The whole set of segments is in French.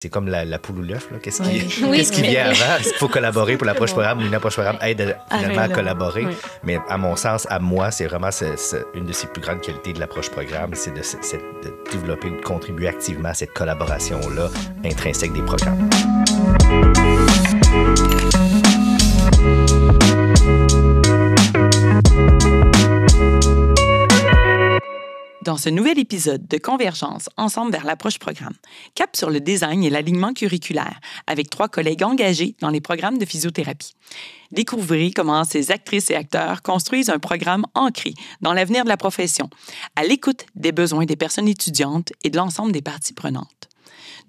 C'est comme la poule ou l'œuf. Qu'est-ce Oui. qui vient avant? Est-ce qu'il faut collaborer pour l'approche programme ou une approche programme aide finalement à collaborer? Oui. Mais à mon sens, à moi, c'est vraiment une de ces plus grandes qualités de l'approche programme, c'est de développer ou de contribuer activement à cette collaboration-là intrinsèque des programmes. Dans ce nouvel épisode de Convergence, ensemble vers l'approche programme, cap sur le design et l'alignement curriculaire avec 3 collègues engagés dans les programmes de physiothérapie. Découvrez comment ces actrices et acteurs construisent un programme ancré dans l'avenir de la profession, à l'écoute des besoins des personnes étudiantes et de l'ensemble des parties prenantes.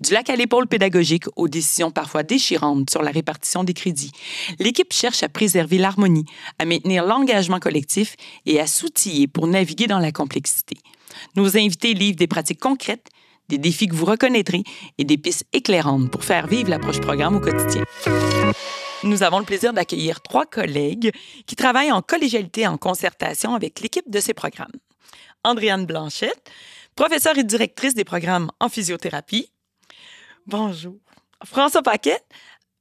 Du lac à l'épaule pédagogique aux décisions parfois déchirantes sur la répartition des crédits, l'équipe cherche à préserver l'harmonie, à maintenir l'engagement collectif et à s'outiller pour naviguer dans la complexité. Nos invités livrent des pratiques concrètes, des défis que vous reconnaîtrez et des pistes éclairantes pour faire vivre l'approche programme au quotidien. Nous avons le plaisir d'accueillir 3 collègues qui travaillent en collégialité et en concertation avec l'équipe de ces programmes. Andréane Blanchette, professeure et directrice des programmes en physiothérapie. Bonjour. François Paquette,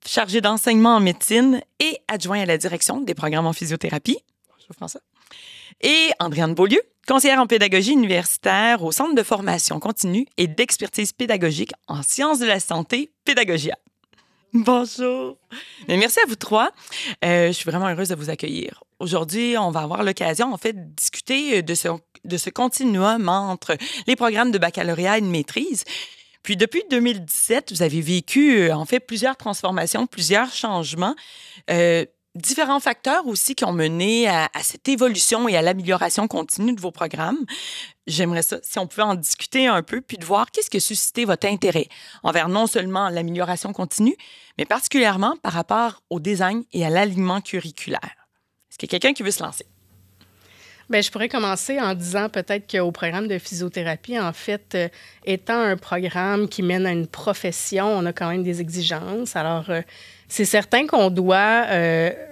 chargé d'enseignement en médecine et adjoint à la direction des programmes en physiothérapie. Bonjour François. Et Andréane Beaulieu, conseillère en pédagogie universitaire au Centre de formation continue et d'expertise pédagogique en sciences de la santé, Pédagogia. Bonjour. Mais merci à vous 3. Je suis vraiment heureuse de vous accueillir. Aujourd'hui, on va avoir l'occasion, en fait, de discuter de ce continuum entre les programmes de baccalauréat et de maîtrise. Puis, depuis 2017, vous avez vécu, en fait, plusieurs transformations, plusieurs changements, différents facteurs aussi qui ont mené à cette évolution et à l'amélioration continue de vos programmes. J'aimerais ça, si on pouvait en discuter un peu, puis de voir qu'est-ce qui a suscité votre intérêt envers non seulement l'amélioration continue, mais particulièrement par rapport au design et à l'alignement curriculaire. Est-ce qu'il y a quelqu'un qui veut se lancer? Bien, je pourrais commencer en disant peut-être qu'au programme de physiothérapie, en fait, étant un programme qui mène à une profession, on a quand même des exigences. Alors, c'est certain qu'on doit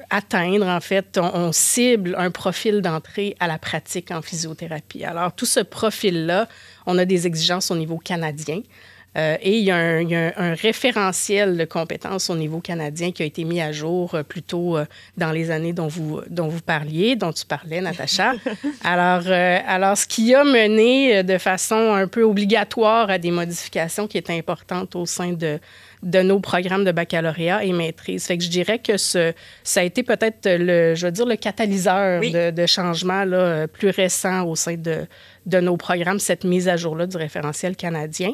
atteindre, en fait, on cible un profil d'entrée à la pratique en physiothérapie. Alors, tout ce profil-là, on a des exigences au niveau canadien. Et il y a un référentiel de compétences au niveau canadien qui a été mis à jour plus tôt dans les années dont vous parliez, dont tu parlais, Natacha. Alors, ce qui a mené de façon un peu obligatoire à des modifications qui étaient importantes au sein de nos programmes de baccalauréat et maîtrise. Fait que je dirais que ça a été peut-être le catalyseur de changement là, plus récent au sein de nos programmes, cette mise à jour-là du référentiel canadien.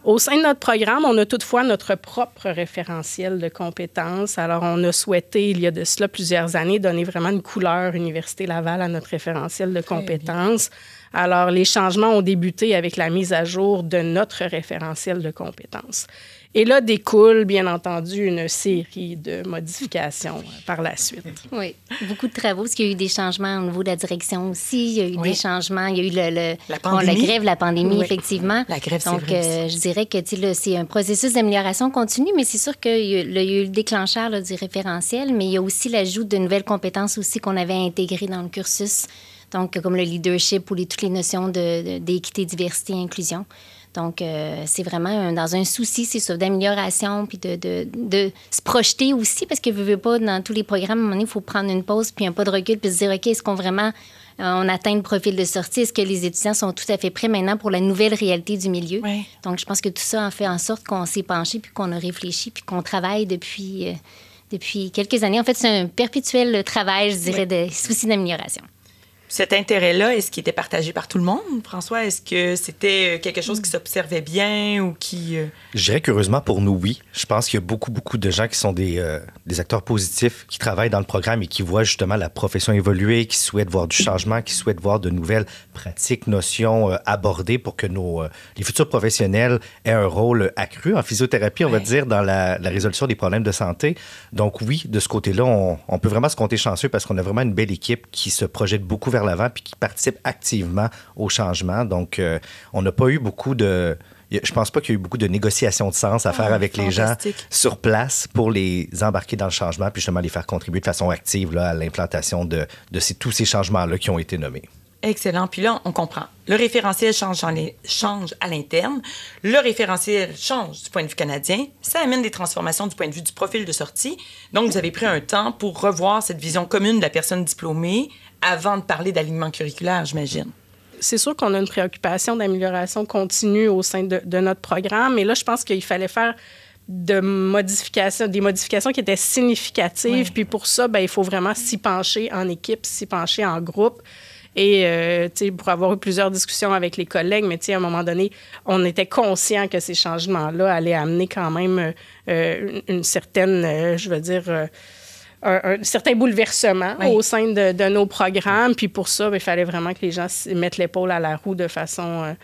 Au sein de notre programme, on a toutefois notre propre référentiel de compétences. Alors, on a souhaité, il y a de cela plusieurs années, donner vraiment une couleur Université Laval à notre référentiel de compétences. Alors, les changements ont débuté avec la mise à jour de notre référentiel de compétences. Et là découle, bien entendu, une série de modifications par la suite. Oui, beaucoup de travaux, parce qu'il y a eu des changements au niveau de la direction aussi. Il y a eu des changements. Il y a eu la grève, la pandémie, effectivement. La grève, c'est donc, vrai. Je dirais que c'est un processus d'amélioration continue, mais c'est sûr qu'il y a eu le déclencheur du référentiel, mais il y a aussi l'ajout de nouvelles compétences aussi qu'on avait intégrées dans le cursus. Donc, comme le leadership ou toutes les notions d'équité, diversité, inclusion. Donc, c'est vraiment dans un souci, c'est ça, d'amélioration, puis de se projeter aussi, parce que veut pas, dans tous les programmes, à un moment donné, il faut prendre une pause, puis un pas de recul, puis se dire, OK, est-ce qu'on vraiment, on atteint le profil de sortie? Est-ce que les étudiants sont tout à fait prêts maintenant pour la nouvelle réalité du milieu? Oui. Donc, je pense que tout ça a fait en sorte qu'on s'est penché, puis qu'on a réfléchi, puis qu'on travaille depuis quelques années. En fait, c'est un perpétuel travail, je dirais, de soucis d'amélioration. Cet intérêt-là, est-ce qu'il était partagé par tout le monde, François? Est-ce que c'était quelque chose qui s'observait bien ou qui... Je dirais qu'heureusement pour nous, oui. Je pense qu'il y a beaucoup de gens qui sont des acteurs positifs, qui travaillent dans le programme et qui voient justement la profession évoluer, qui souhaitent voir du changement, qui souhaitent voir de nouvelles pratiques, notions abordées pour que les futurs professionnels aient un rôle accru en physiothérapie, on va dire, dans la résolution des problèmes de santé. Donc oui, de ce côté-là, on peut vraiment se compter chanceux parce qu'on a vraiment une belle équipe qui se projette beaucoup vers l'avant puis qui participe activement au changement. Donc, on n'a pas eu beaucoup de... Je pense pas qu'il y a eu beaucoup de négociations de sens à faire avec les gens sur place pour les embarquer dans le changement puis justement les faire contribuer de façon active là, à l'implantation de tous ces changements-là qui ont été nommés. Excellent. Puis là, on comprend. Le référentiel change à l'interne. Le référentiel change du point de vue canadien. Ça amène des transformations du point de vue du profil de sortie. Donc, vous avez pris un temps pour revoir cette vision commune de la personne diplômée avant de parler d'alignement curriculaire, j'imagine. C'est sûr qu'on a une préoccupation d'amélioration continue au sein de notre programme. Mais là, je pense qu'il fallait faire des modifications qui étaient significatives. Oui. Puis pour ça, il faut vraiment s'y pencher en équipe, s'y pencher en groupe. Et, pour avoir eu plusieurs discussions avec les collègues, mais à un moment donné, on était conscient que ces changements-là allaient amener quand même une certaine, un certain bouleversement au sein de nos programmes. Puis pour ça, il fallait vraiment que les gens mettent l'épaule à la roue de façon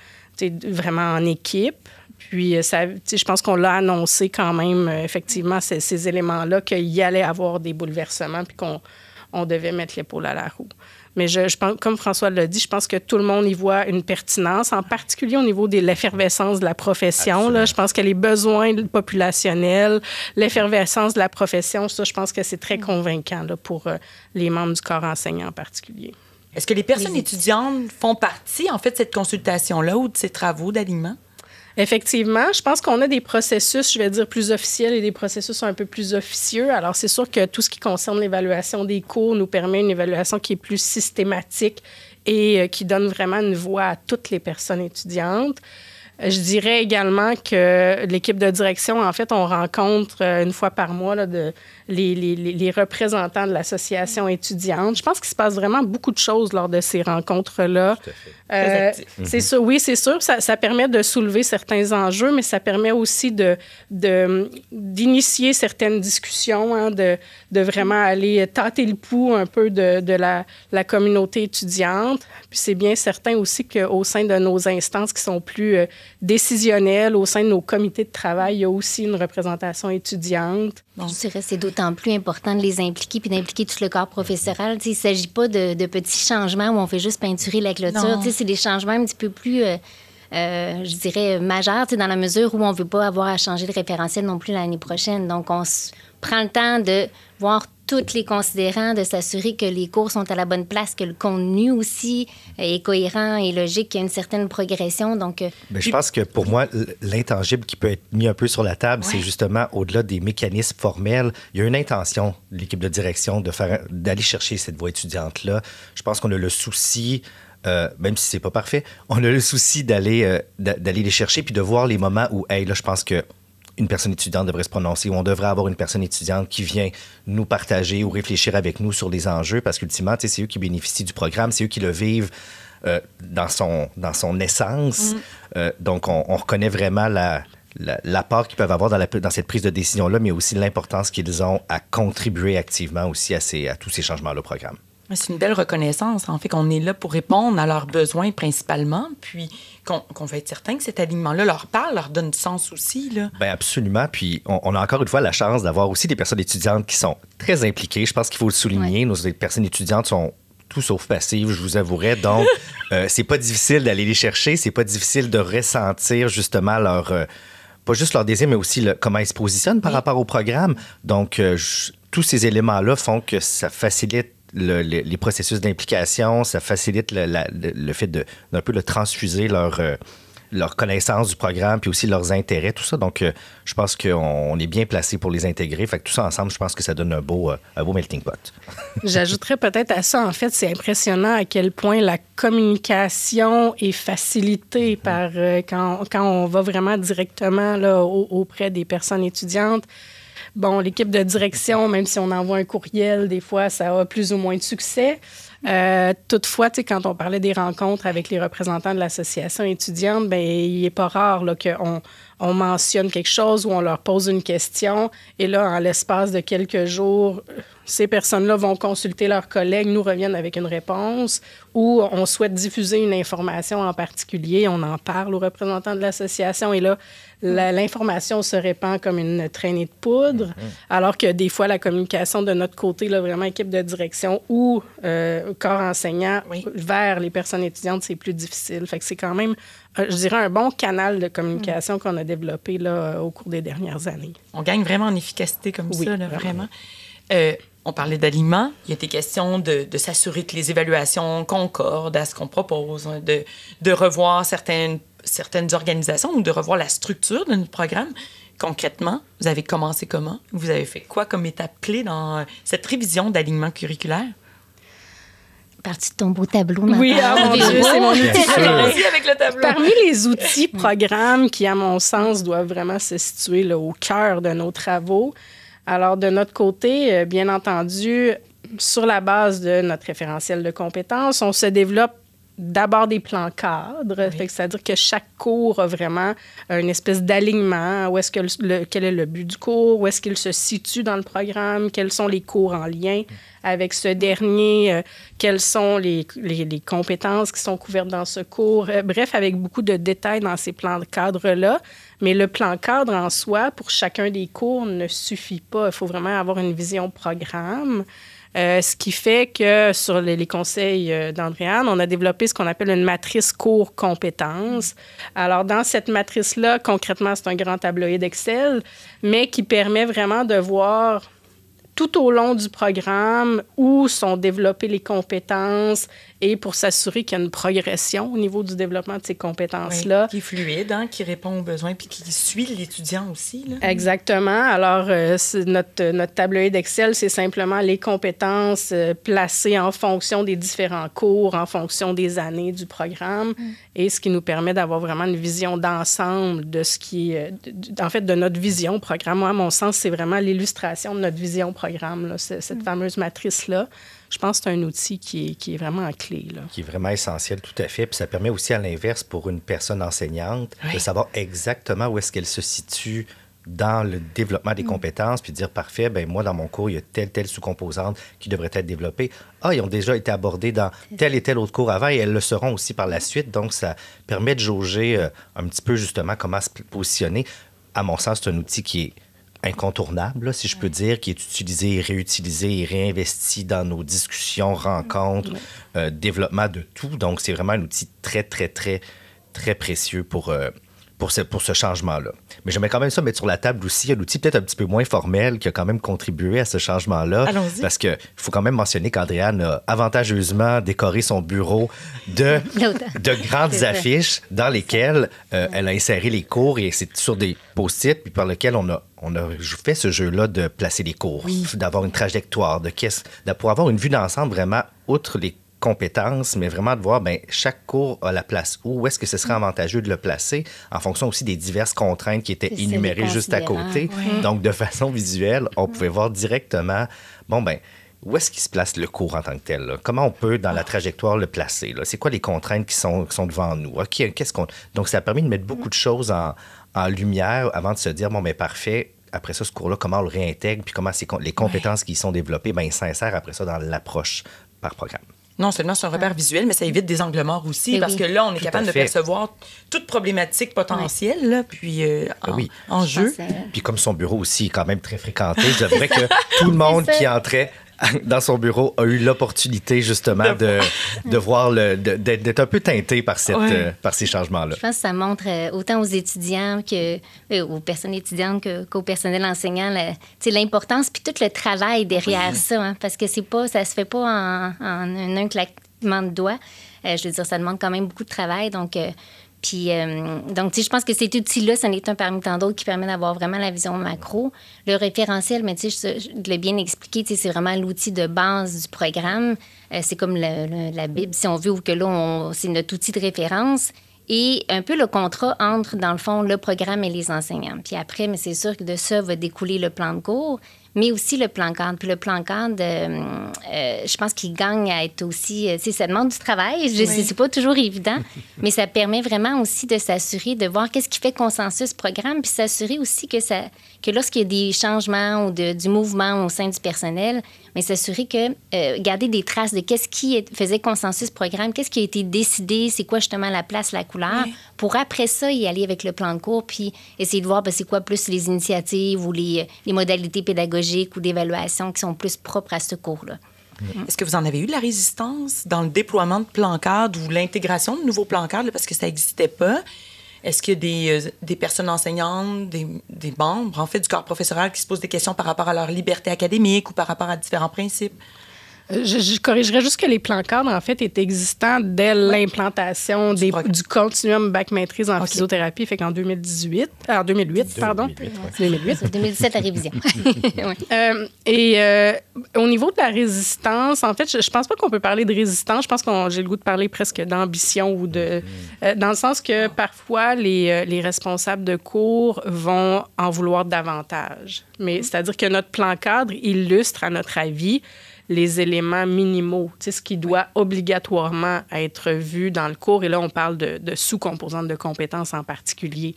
vraiment en équipe. Puis, je pense qu'on l'a annoncé quand même, effectivement, ces éléments-là, qu'il y allait avoir des bouleversements puis qu'on devait mettre l'épaule à la roue. Mais je pense, comme François l'a dit, je pense que tout le monde y voit une pertinence, en particulier au niveau de l'effervescence de la profession. Là, je pense que les besoins populationnels, l'effervescence de la profession, ça, je pense que c'est très convaincant là, pour les membres du corps enseignant en particulier. Est-ce que les personnes étudiantes font partie, en fait, de cette consultation-là ou de ces travaux d'alignement? Effectivement, je pense qu'on a des processus, je vais dire, plus officiels et des processus un peu plus officieux. Alors, c'est sûr que tout ce qui concerne l'évaluation des cours nous permet une évaluation qui est plus systématique et qui donne vraiment une voix à toutes les personnes étudiantes. Je dirais également que l'équipe de direction, en fait, on rencontre une fois par mois là, les représentants de l'association étudiante. Je pense qu'il se passe vraiment beaucoup de choses lors de ces rencontres-là. C'est sûr, oui, c'est sûr. Ça permet de soulever certains enjeux, mais ça permet aussi d'initier certaines discussions, hein, de vraiment aller tâter le pouls un peu de la communauté étudiante. Puis c'est bien certain aussi qu'au sein de nos instances qui sont plus décisionnelles, au sein de nos comités de travail, il y a aussi une représentation étudiante. Bon. Je dirais que c'est d'autant plus important de les impliquer puis d'impliquer tout le corps professoral. Il ne s'agit pas de petits changements où on fait juste peinturer la clôture. C'est des changements un petit peu plus, je dirais, majeurs, dans la mesure où on ne veut pas avoir à changer de référentiel non plus l'année prochaine. Donc, on prend le temps de voir tous les considérants, de s'assurer que les cours sont à la bonne place, que le contenu aussi est cohérent et logique, qu'il y a une certaine progression. Donc, je pense que pour moi, l'intangible qui peut être mis un peu sur la table, c'est justement au-delà des mécanismes formels, il y a une intention de l'équipe de direction d'aller chercher cette voie étudiante-là. Je pense qu'on a le souci, même si c'est pas parfait, on a le souci d'aller les chercher puis de voir les moments où, là, je pense que une personne étudiante devrait se prononcer, ou on devrait avoir une personne étudiante qui vient nous partager ou réfléchir avec nous sur les enjeux, parce qu'ultimement, c'est eux qui bénéficient du programme, c'est eux qui le vivent dans son essence. Donc, on reconnaît vraiment l'apport qu'ils peuvent avoir dans cette prise de décision-là, mais aussi l'importance qu'ils ont à contribuer activement aussi à tous ces changements-là au programme. C'est une belle reconnaissance, en fait, qu'on est là pour répondre à leurs besoins principalement, puis qu'on va être certain que cet alignement-là leur parle, leur donne du sens aussi. Là. Bien, absolument. Puis on a encore une fois la chance d'avoir aussi des personnes étudiantes qui sont très impliquées. Je pense qu'il faut le souligner. Nos personnes étudiantes sont tout sauf passives, je vous avouerai. Donc, c'est pas difficile d'aller les chercher. C'est pas difficile de ressentir justement pas juste leur désir, mais aussi comment ils se positionnent par rapport au programme. Donc, tous ces éléments-là font que ça facilite les processus d'implication, ça facilite le fait d'un peu transfuser leur connaissance du programme, puis aussi leurs intérêts, tout ça. Donc, je pense qu'on est bien placé pour les intégrer. Fait que tout ça ensemble, je pense que ça donne un beau melting pot. J'ajouterais peut-être à ça, en fait, c'est impressionnant à quel point la communication est facilitée par quand on va vraiment directement là, auprès des personnes étudiantes. Bon, l'équipe de direction, même si on envoie un courriel, des fois, ça a plus ou moins de succès. Toutefois, quand on parlait des rencontres avec les représentants de l'association étudiante, bien, il n'est pas rare là, qu'on mentionne quelque chose ou on leur pose une question. Et là, en l'espace de quelques jours, ces personnes-là vont consulter leurs collègues, nous reviennent avec une réponse, ou on souhaite diffuser une information en particulier, on en parle aux représentants de l'association, et là, l'information se répand comme une traînée de poudre, alors que des fois, la communication de notre côté, là, vraiment équipe de direction ou corps enseignant vers les personnes étudiantes, c'est plus difficile. Fait que c'est quand même, je dirais, un bon canal de communication qu'on a développé là, au cours des dernières années. On gagne vraiment en efficacité comme ça, là, vraiment. On parlait d'aliments. Il y a des questions de s'assurer que les évaluations concordent à ce qu'on propose, de revoir certaines organisations ou de revoir la structure de notre programme. Concrètement, vous avez commencé comment? Vous avez fait quoi comme étape clé dans cette révision d'alignement curriculaire? Partie de ton beau tableau. Oui, mon Dieu, c'est mon outil Allez-y avec le tableau. Parmi les outils programmes qui, à mon sens, doivent vraiment se situer là, au cœur de nos travaux. Alors, de notre côté, bien entendu, sur la base de notre référentiel de compétences, on se développe d'abord des plans cadres, oui. C'est-à-dire que chaque cours a vraiment une espèce d'alignement. Où est-ce que quel est le but du cours? Où est-ce qu'il se situe dans le programme? Quels sont les cours en lien avec ce dernier? Quelles sont les compétences qui sont couvertes dans ce cours? Bref, avec beaucoup de détails dans ces plans de cadre-là. Mais le plan cadre en soi, pour chacun des cours, ne suffit pas. Il faut vraiment avoir une vision programme. Ce qui fait que sur les conseils d'Andréane, on a développé ce qu'on appelle une matrice cours-compétences. Alors, dans cette matrice-là, concrètement, c'est un grand tableau d'Excel, mais qui permet vraiment de voir tout au long du programme où sont développées les compétences et pour s'assurer qu'il y a une progression au niveau du développement de ces compétences-là. Oui, qui est fluide, hein, qui répond aux besoins puis qui suit l'étudiant aussi. Là. Exactement. Alors, notre tableau d'Excel, c'est simplement les compétences placées en fonction des différents cours, en fonction des années du programme et ce qui nous permet d'avoir vraiment une vision d'ensemble de ce qui en fait, de notre vision programme. Moi, à mon sens, c'est vraiment l'illustration de notre vision programme, là, cette fameuse matrice-là. Je pense que c'est un outil qui est vraiment clé. Là. Qui est vraiment essentiel, tout à fait. Puis ça permet aussi, à l'inverse, pour une personne enseignante, de savoir exactement où est-ce qu'elle se situe dans le développement des compétences, puis de dire, parfait, bien moi, dans mon cours, il y a telle sous-composante qui devrait être développée. Ah, ils ont déjà été abordés dans tel et tel autre cours avant, et elles le seront aussi par la suite. Donc, ça permet de jauger un petit peu, justement, comment se positionner. À mon sens, c'est un outil qui est incontournable, là, si je peux dire, qui est utilisé, réutilisé et réinvesti dans nos discussions, rencontres, développement de tout. Donc, c'est vraiment un outil très, très, très, très précieux pour ce changement-là. Mais j'aimerais quand même ça mettre sur la table aussi un outil peut-être un petit peu moins formel qui a quand même contribué à ce changement-là. Allons-y. Parce qu'il faut quand même mentionner qu'Andréane a avantageusement décoré son bureau de grandes affiches dans lesquelles elle a inséré les cours et c'est sur des post-it puis par lesquels on a fait ce jeu-là de placer les cours, d'avoir une trajectoire, pour avoir une vue d'ensemble vraiment, outre les compétences, mais vraiment de voir, bien, chaque cours a la place où est-ce que ce serait avantageux de le placer en fonction aussi des diverses contraintes qui étaient énumérées juste à côté. Oui. Donc, de façon visuelle, on pouvait voir directement, bon, bien, où est-ce qu'il se place le cours en tant que tel? Là? Comment on peut, dans la trajectoire, le placer? Là? C'est quoi les contraintes qui sont devant nous? OK, Donc, ça a permis de mettre beaucoup de choses en lumière avant de se dire, bon, bien, parfait, après ça, ce cours-là, comment on le réintègre, puis comment les compétences qui y sont développées, bien, ils s'insèrent après ça dans l'approche par programme. Non seulement c'est un repère visuel, mais ça évite des angles morts aussi, parce que là, on est capable de percevoir toute problématique potentielle, là, puis en jeu. Puis comme son bureau aussi est quand même très fréquenté, je dirais que tout le monde qui entrait dans son bureau a eu l'opportunité justement de voir, d'être un peu teinté par ces changements-là. Je pense que ça montre autant aux étudiants aux personnes étudiantes qu'au personnel enseignant l'importance puis tout le travail derrière ça, hein, parce que ça se fait pas en un claquement de doigts. Je veux dire, ça demande quand même beaucoup de travail, donc je pense que cet outil-là, c'en est un parmi tant d'autres qui permet d'avoir vraiment la vision macro. Le référentiel, mais tu sais, je l'ai bien expliqué, c'est vraiment l'outil de base du programme. C'est comme la Bible, si on veut, ou que là, c'est notre outil de référence. Et un peu le contrat entre, dans le fond, le programme et les enseignants. Puis après, mais c'est sûr que de ça va découler le plan de cours, mais aussi le plan cadre. Puis le plan cadre, je pense qu'il gagne à être aussi... ça demande du travail, c'est pas toujours évident, mais ça permet vraiment aussi de s'assurer, de voir qu'est-ce qui fait consensus programme, puis s'assurer aussi que lorsqu'il y a des changements ou du mouvement au sein du personnel, mais s'assurer que garder des traces de qu'est-ce qui faisait consensus programme, qu'est-ce qui a été décidé, c'est quoi justement la place, la couleur, pour après ça y aller avec le plan de cours, puis essayer de voir c'est quoi plus les initiatives ou les modalités pédagogiques ou d'évaluation qui sont plus propres à ce cours-là. Est-ce que vous en avez eu de la résistance dans le déploiement de plans cadres ou l'intégration de nouveaux plans cadres, parce que ça n'existait pas? Est-ce qu'il y a des personnes enseignantes, des membres, en fait, du corps professoral qui se posent des questions par rapport à leur liberté académique ou par rapport à différents principes? Je corrigerais juste que les plans cadres, en fait, étaient existants dès l'implantation du continuum bac-maîtrise en physiothérapie, fait qu'en 2008, pardon. 2017, la révision. Au niveau de la résistance, en fait, je pense pas qu'on peut parler de résistance. Je pense que j'ai le goût de parler presque d'ambition ou de... dans le sens que parfois, les responsables de cours vont en vouloir davantage. Mais c'est-à-dire que notre plan cadre illustre, à notre avis, les éléments minimaux, ce qui doit obligatoirement être vu dans le cours. Et là, on parle de sous-composantes de compétences en particulier.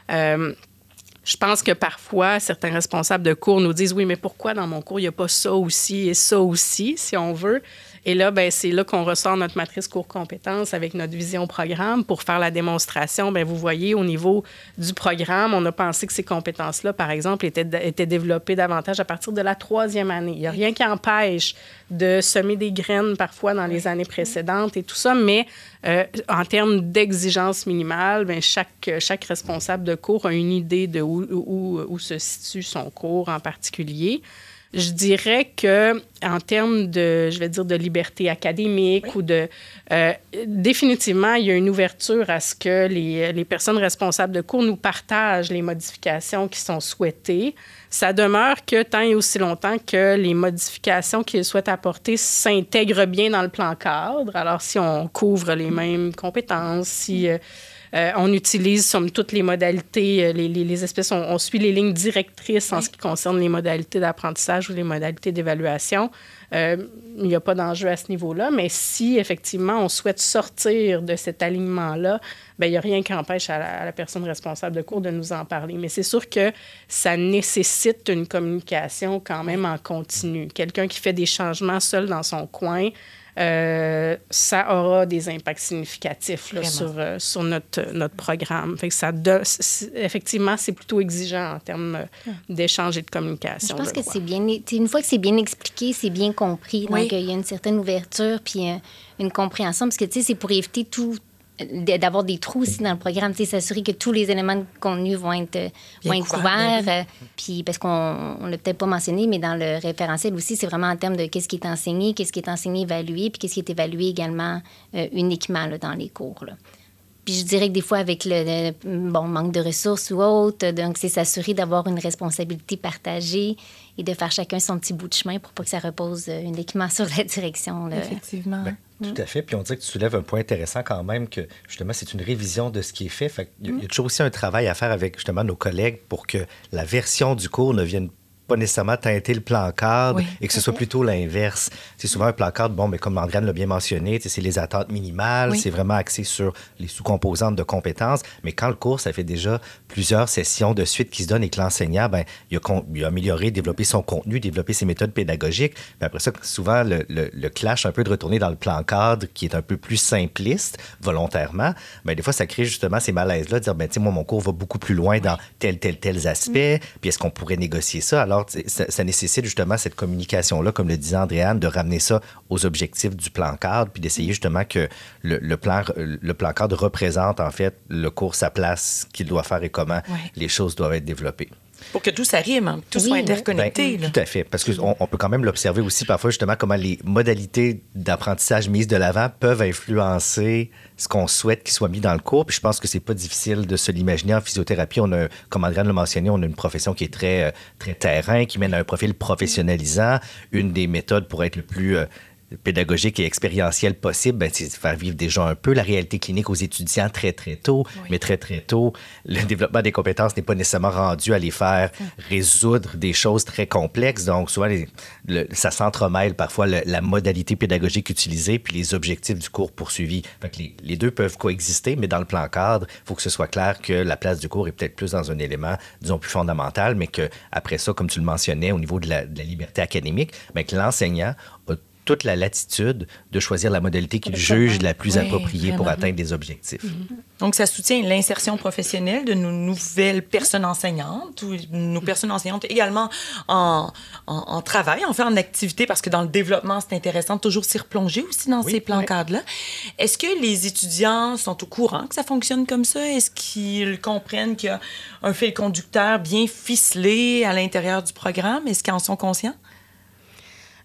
Je pense que parfois, certains responsables de cours nous disent « Oui, mais pourquoi dans mon cours, il n'y a pas ça aussi et ça aussi, si on veut? » Et là, c'est là qu'on ressort notre matrice cours-compétences avec notre vision programme pour faire la démonstration. Vous voyez, au niveau du programme, on a pensé que ces compétences-là, par exemple, étaient développées davantage à partir de la 3e année. Il n'y a rien qui empêche de semer des graines parfois dans les années précédentes et tout ça, mais en termes d'exigence minimale, chaque responsable de cours a une idée de où se situe son cours en particulier. Je dirais que en termes de liberté académique ou définitivement, il y a une ouverture à ce que les personnes responsables de cours nous partagent les modifications qui sont souhaitées. Ça demeure que tant et aussi longtemps que les modifications qu'ils souhaitent apporter s'intègrent bien dans le plan cadre. Alors, si on couvre les mêmes compétences, si... on utilise, somme toute, les modalités, les espèces, on suit les lignes directrices en ce qui concerne les modalités d'apprentissage ou les modalités d'évaluation. Il n'y a pas d'enjeu à ce niveau-là, mais si, effectivement, on souhaite sortir de cet alignement-là, il n'y a rien qui empêche à la personne responsable de cours de nous en parler. Mais c'est sûr que ça nécessite une communication quand même en continu. Quelqu'un qui fait des changements seul dans son coin, ça aura des impacts significatifs là, sur notre programme. Fait que effectivement, c'est plutôt exigeant en termes d'échange et de communication. Je pense que c'est bien... Une fois que c'est bien expliqué, c'est bien compris. Donc, il y a une certaine ouverture puis une compréhension. Parce que, c'est pour éviter d'avoir des trous aussi dans le programme, s'assurer que tous les éléments de contenu vont être couverts. Puis, parce qu'on ne l'a peut-être pas mentionné, mais dans le référentiel aussi, c'est vraiment en termes de qu'est-ce qui est enseigné, évalué, puis qu'est-ce qui est évalué également uniquement là, dans les cours. Là. Puis je dirais que des fois, avec le manque de ressources ou autre, donc c'est s'assurer d'avoir une responsabilité partagée et de faire chacun son petit bout de chemin pour pas que ça repose uniquement sur la direction. Là. Effectivement. Tout à fait. Puis on dirait que tu soulèves un point intéressant quand même, que justement, c'est une révision de ce qui est fait. Il y a toujours aussi un travail à faire avec justement nos collègues pour que la version du cours ne vienne pas nécessairement teinter le plan cadre et que ce soit plutôt l'inverse. C'est souvent un plan cadre, mais comme Andréane l'a bien mentionné, c'est les attentes minimales, c'est vraiment axé sur les sous-composantes de compétences. Mais quand le cours, ça fait déjà plusieurs sessions de suite qui se donnent et que l'enseignant, il a amélioré, développé son contenu, développé ses méthodes pédagogiques. Puis après ça, souvent, le clash un peu de retourner dans le plan cadre qui est un peu plus simpliste, volontairement, des fois, ça crée justement ces malaises-là, de dire, moi, mon cours va beaucoup plus loin dans tels aspects, puis est-ce qu'on pourrait négocier ça? Alors, ça nécessite justement cette communication-là, comme le disait Andréane, de ramener ça aux objectifs du plan cadre, puis d'essayer justement que le plan cadre représente en fait le cours, sa place, qu'il doit faire et comment les choses doivent être développées. Pour que tout ça rime, tout soit interconnecté. Tout à fait, parce qu'on peut quand même l'observer aussi parfois justement comment les modalités d'apprentissage mises de l'avant peuvent influencer ce qu'on souhaite qu'il soit mis dans le cours. Puis je pense que c'est pas difficile de se l'imaginer. En physiothérapie, comme Andréane l'a mentionné, on a une profession qui est très, très terrain, qui mène à un profil professionnalisant. Une des méthodes pour être le plus pédagogique et expérientiel possible, c'est de faire vivre déjà un peu la réalité clinique aux étudiants très, très tôt. Mais très, très tôt, le développement des compétences n'est pas nécessairement rendu à les faire résoudre des choses très complexes. Donc, souvent, ça s'entremêle parfois la modalité pédagogique utilisée puis les objectifs du cours poursuivis. Fait que les deux peuvent coexister, mais dans le plan cadre, il faut que ce soit clair que la place du cours est peut-être plus dans un élément, disons, plus fondamental, mais qu'après ça, comme tu le mentionnais, au niveau de la liberté académique, que l'enseignant a toute la latitude de choisir la modalité qu'ils jugent la plus appropriée pour atteindre des objectifs. Donc, ça soutient l'insertion professionnelle de nos nouvelles personnes enseignantes ou nos personnes enseignantes également en travail, en fait, en activité, parce que dans le développement, c'est intéressant de toujours s'y replonger aussi dans ces plans cadres-là. Est-ce que les étudiants sont au courant que ça fonctionne comme ça? Est-ce qu'ils comprennent qu'il y a un fil conducteur bien ficelé à l'intérieur du programme? Est-ce qu'ils en sont conscients?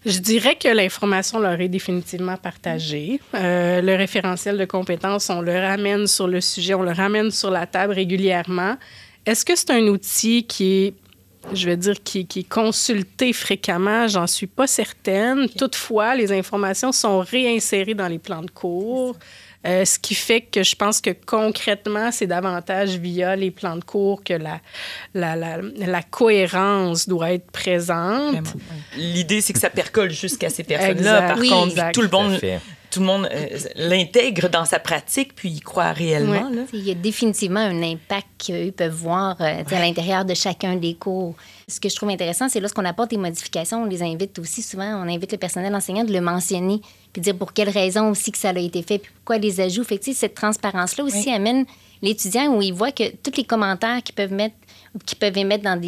Je dirais que l'information leur est définitivement partagée. Le référentiel de compétences, on le ramène sur le sujet, on le ramène sur la table régulièrement. Est-ce que c'est un outil qui est consulté fréquemment? J'en suis pas certaine. Toutefois, les informations sont réinsérées dans les plans de cours. Ce qui fait que je pense que concrètement, c'est davantage via les plans de cours que la cohérence doit être présente. Vraiment, oui. L'idée, c'est que ça percole jusqu'à ces personnes-là. Par contre, tout le monde l'intègre dans sa pratique puis y croit réellement. Oui. Là. Il y a définitivement un impact qu'eux peuvent voir à l'intérieur de chacun des cours. Ce que je trouve intéressant, c'est lorsqu'on apporte des modifications, on les invite aussi souvent, on invite le personnel enseignant de le mentionner puis dire pour quelles raisons aussi que ça a été fait puis pourquoi les ajouts. Fait que, cette transparence-là aussi amène l'étudiant où il voit que tous les commentaires qu'ils peuvent émettre dans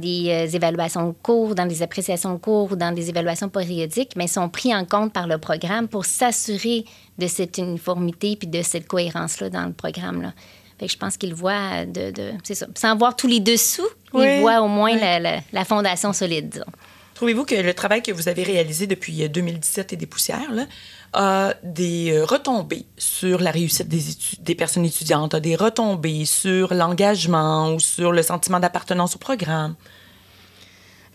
des évaluations de cours, dans des appréciations de cours ou dans des évaluations périodiques, mais sont pris en compte par le programme pour s'assurer de cette uniformité puis de cette cohérence-là dans le programme. Là. Fait que je pense qu'ils voient c'est ça. Sans voir tous les dessous, ils voient au moins la fondation solide, disons. Trouvez-vous que le travail que vous avez réalisé depuis 2017 et des poussières là, a des retombées sur la réussite des personnes étudiantes, a des retombées sur l'engagement ou sur le sentiment d'appartenance au programme?